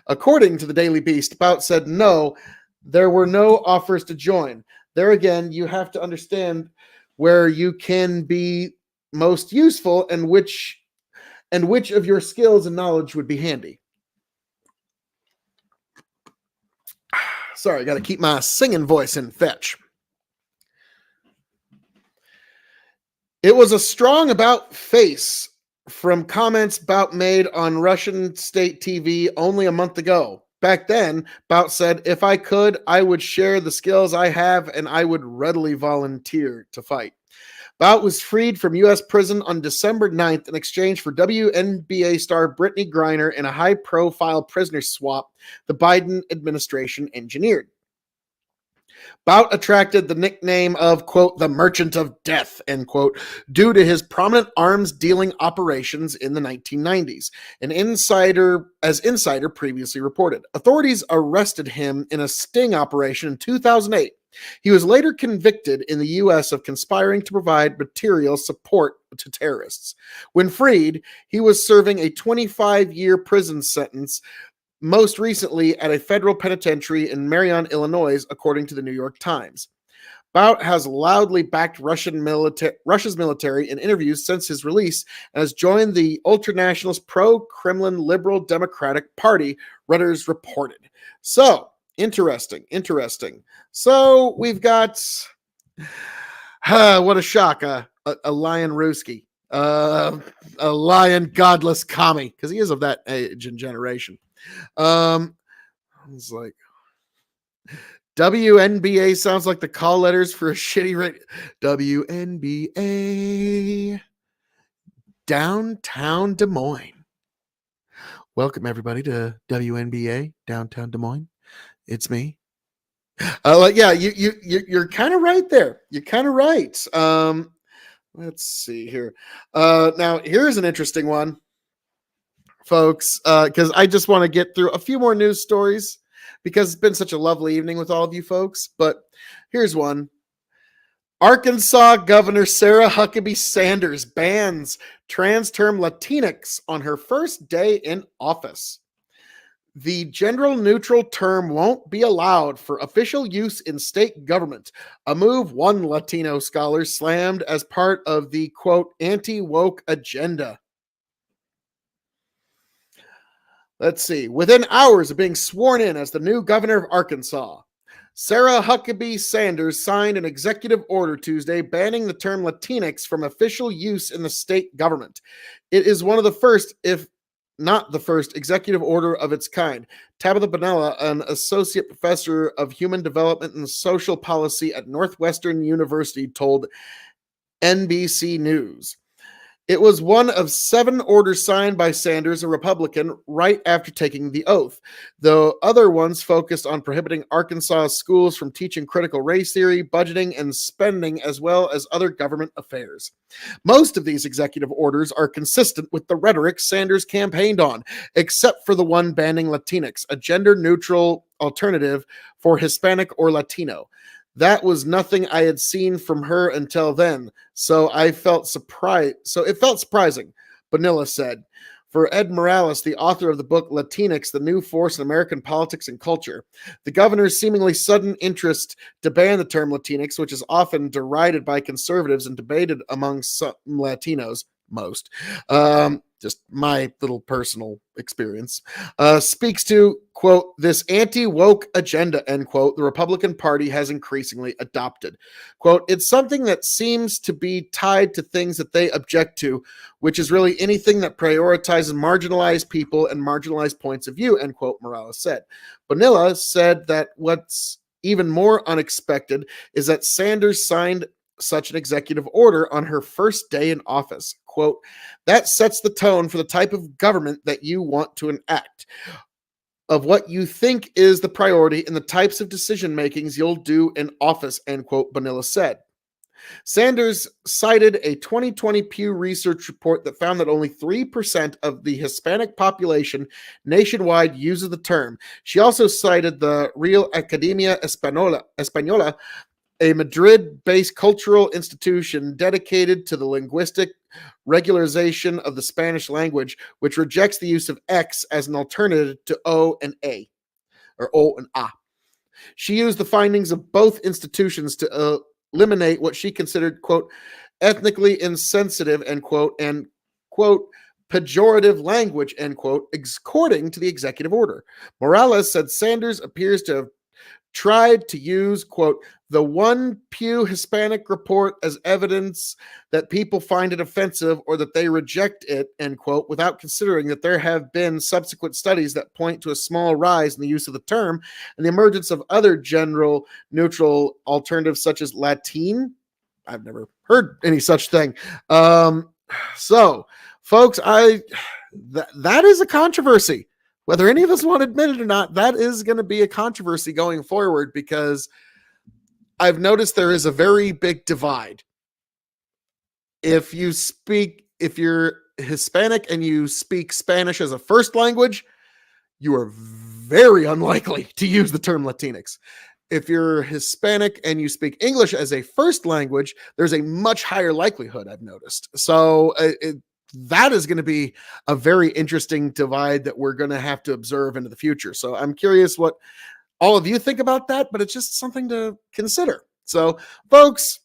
According to the Daily Beast, Bout said no, there were no offers to join. There again, you have to understand where you can be most useful and which of your skills and knowledge would be handy. Sorry, I got to keep my singing voice in fetch. It was a strong about face from comments Bout made on Russian state TV only a month ago. Back then, Bout said, "If I could, I would share the skills I have and I would readily volunteer to fight." Bout was freed from U.S. prison on December 9th in exchange for WNBA star Brittany Griner in a high-profile prisoner swap the Biden administration engineered. Bout attracted the nickname of, quote, the Merchant of Death, end quote, due to his prominent arms dealing operations in the 1990s. As Insider previously reported, authorities arrested him in a sting operation in 2008. He was later convicted in the U.S. of conspiring to provide material support to terrorists. When freed, he was serving a 25-year prison sentence, most recently at a federal penitentiary in Marion, Illinois, according to the New York Times. Bout has loudly backed Russia's military in interviews since his release and has joined the ultranationalist pro-Kremlin Liberal Democratic Party, Reuters reported. So, interesting. So, we've got, what a shock, a lion Ruski, a lion godless commie, because he is of that age and generation. It's like WNBA sounds like the call letters for a shitty radio. WNBA downtown Des Moines. Welcome everybody to WNBA downtown Des Moines. It's me. Yeah, you're kind of right there. You're kind of right. Let's see here. Now here's an interesting one, folks, because I just want to get through a few more news stories because it's been such a lovely evening with all of you folks. But here's one. Arkansas Governor Sarah Huckabee Sanders bans trans term Latinx on her first day in office. The gender neutral term won't be allowed for official use in state government, a move one Latino scholar slammed as part of the, quote, anti-woke agenda. Let's see. Within hours of being sworn in as the new governor of Arkansas, Sarah Huckabee Sanders signed an executive order Tuesday banning the term Latinx from official use in the state government. It is one of the first, if not the first, executive order of its kind. Tabitha Bonilla, an associate professor of human development and social policy at Northwestern University, told NBC News. It was one of 7 orders signed by Sanders, a Republican, right after taking the oath. The other ones focused on prohibiting Arkansas schools from teaching critical race theory, budgeting, and spending, as well as other government affairs. Most of these executive orders are consistent with the rhetoric Sanders campaigned on, except for the one banning Latinx, a gender-neutral alternative for Hispanic or Latino. That was nothing I had seen from her until then, so it felt surprising, Bonilla said. For Ed Morales, the author of the book Latinx, The New Force in American Politics and Culture, the governor's seemingly sudden interest to ban the term Latinx, which is often derided by conservatives and debated among some Latinos, most, just my little personal experience, speaks to, quote, this anti-woke agenda, end quote, the Republican Party has increasingly adopted. Quote, it's something that seems to be tied to things that they object to, which is really anything that prioritizes marginalized people and marginalized points of view, end quote, Morales said. Bonilla said that what's even more unexpected is that Sanders signed such an executive order on her first day in office. Quote, that sets the tone for the type of government that you want to enact, of what you think is the priority and the types of decision makings you'll do in office, end quote, Bonilla said. Sanders cited a 2020 Pew Research report that found that only 3% of the Hispanic population nationwide uses the term. She also cited the Real Academia Española, a Madrid-based cultural institution dedicated to the linguistic regularization of the Spanish language, which rejects the use of X as an alternative to O and A, or O and A. She used the findings of both institutions to eliminate what she considered, quote, ethnically insensitive, end quote, and, quote, pejorative language, end quote, according to the executive order. Morales said Sanders appears to have tried to use, quote, the one Pew Hispanic report as evidence that people find it offensive or that they reject it, end quote, without considering that there have been subsequent studies that point to a small rise in the use of the term and the emergence of other general neutral alternatives such as Latin. I've never heard any such thing. So, folks, that is a controversy. Whether any of us want to admit it or not, that is going to be a controversy going forward, because I've noticed there is a very big divide. If you're Hispanic and you speak Spanish as a first language, you are very unlikely to use the term Latinx. If you're Hispanic and you speak English as a first language, there's a much higher likelihood, I've noticed. So that is going to be a very interesting divide that we're going to have to observe into the future. So I'm curious what all of you think about that, but it's just something to consider. So, folks,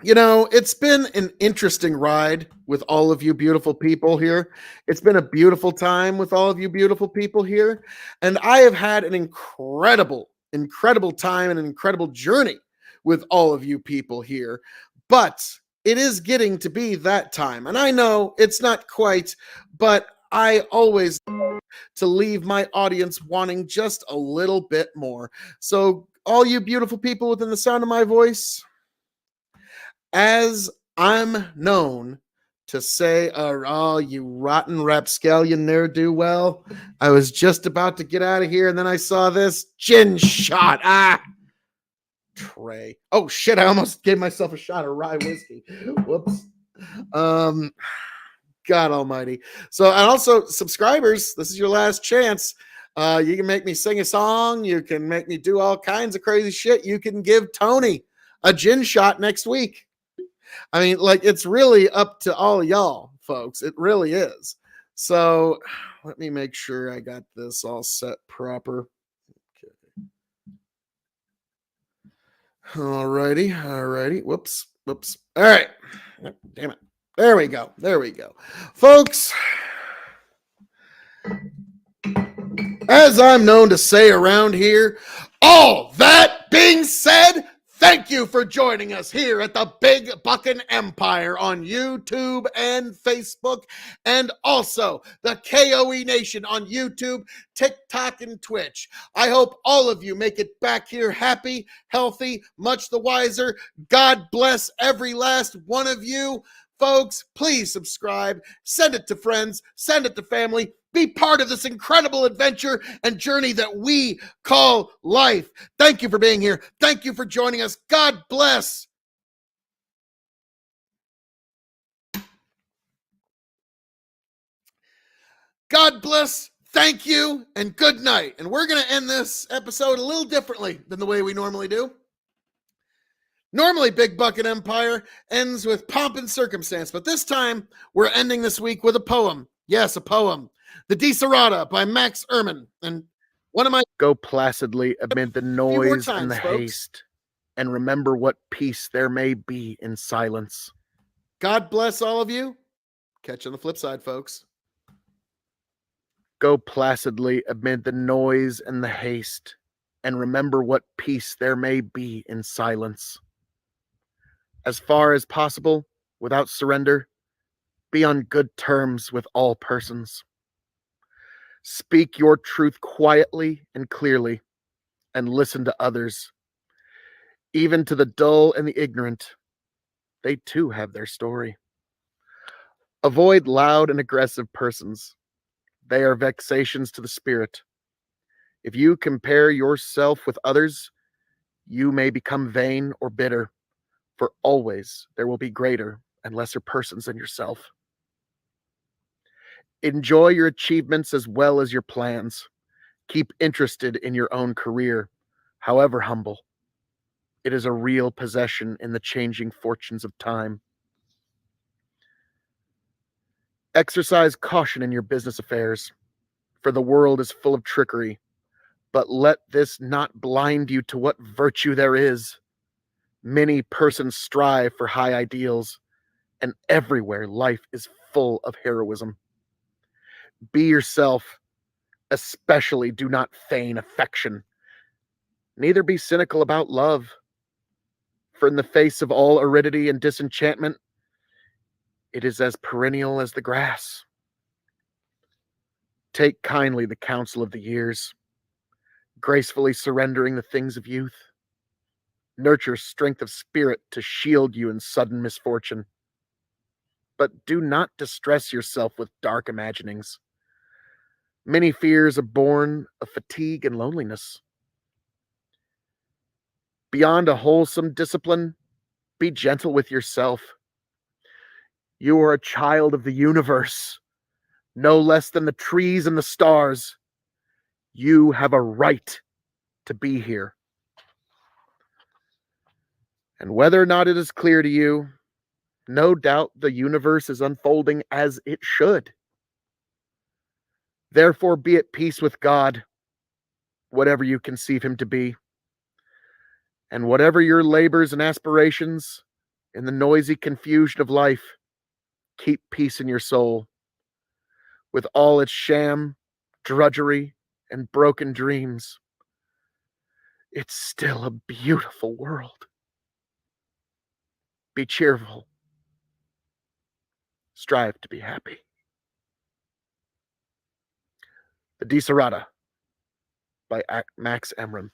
it's been an interesting ride with all of you beautiful people here. It's been a beautiful time with all of you beautiful people here. And I have had an incredible time and an incredible journey with all of you people here. But it is getting to be that time. And I know it's not quite, but I always to leave my audience wanting just a little bit more. So all you beautiful people within the sound of my voice, as I'm known to say, oh, you rotten rapscallion ne'er-do-well, I was just about to get out of here, and then I saw this gin shot. Trey. Oh shit, I almost gave myself a shot of rye whiskey. Whoops. God almighty. So, and also subscribers, this is your last chance. You can make me sing a song. You can make me do all kinds of crazy shit. You can give Tony a gin shot next week. I mean, like, it's really up to all y'all, folks. It really is. So let me make sure I got this all set proper. Okay. Alrighty. Whoops. All right. Damn it. There we go. Folks, as I'm known to say around here, all that being said, thank you for joining us here at the Big Buckin' Empire on YouTube and Facebook, and also the KOE Nation on YouTube, TikTok, and Twitch. I hope all of you make it back here happy, healthy, much the wiser. God bless every last one of you. Folks, please subscribe, send it to friends, send it to family. Be part of this incredible adventure and journey that we call life. Thank you for being here. Thank you for joining us. God bless. God bless. Thank you and good night. And we're going to end this episode a little differently than the way we normally do. Normally, Big Bucket Empire ends with pomp and circumstance, but this time we're ending this week with a poem. Yes, a poem. The Desirata by Max Ehrmann. And one of my Go placidly amid the noise and the folks. haste, and remember what peace there may be in silence. God bless all of you. Catch you on the flip side, folks. Go placidly amid the noise and the haste, and remember what peace there may be in silence. As far as possible, without surrender, be on good terms with all persons. Speak your truth quietly and clearly, and listen to others. Even to the dull and the ignorant, they too have their story. Avoid loud and aggressive persons. They are vexations to the spirit. If you compare yourself with others, you may become vain or bitter, for always there will be greater and lesser persons than yourself. Enjoy your achievements as well as your plans. Keep interested in your own career, however humble. It is a real possession in the changing fortunes of time. Exercise caution in your business affairs, for the world is full of trickery, but let this not blind you to what virtue there is. Many persons strive for high ideals, and everywhere life is full of heroism. Be yourself, especially do not feign affection. Neither be cynical about love, for in the face of all aridity and disenchantment, it is as perennial as the grass. Take kindly the counsel of the years, gracefully surrendering the things of youth. Nurture strength of spirit to shield you in sudden misfortune. But do not distress yourself with dark imaginings. Many fears are born of fatigue and loneliness. Beyond a wholesome discipline, be gentle with yourself. You are a child of the universe, no less than the trees and the stars. You have a right to be here. And whether or not it is clear to you, no doubt the universe is unfolding as it should. Therefore, be at peace with God, whatever you conceive him to be. And whatever your labors and aspirations in the noisy confusion of life, keep peace in your soul. With all its sham, drudgery, and broken dreams, it's still a beautiful world. Be cheerful. Strive to be happy. The Desirata by Max Ehrmann.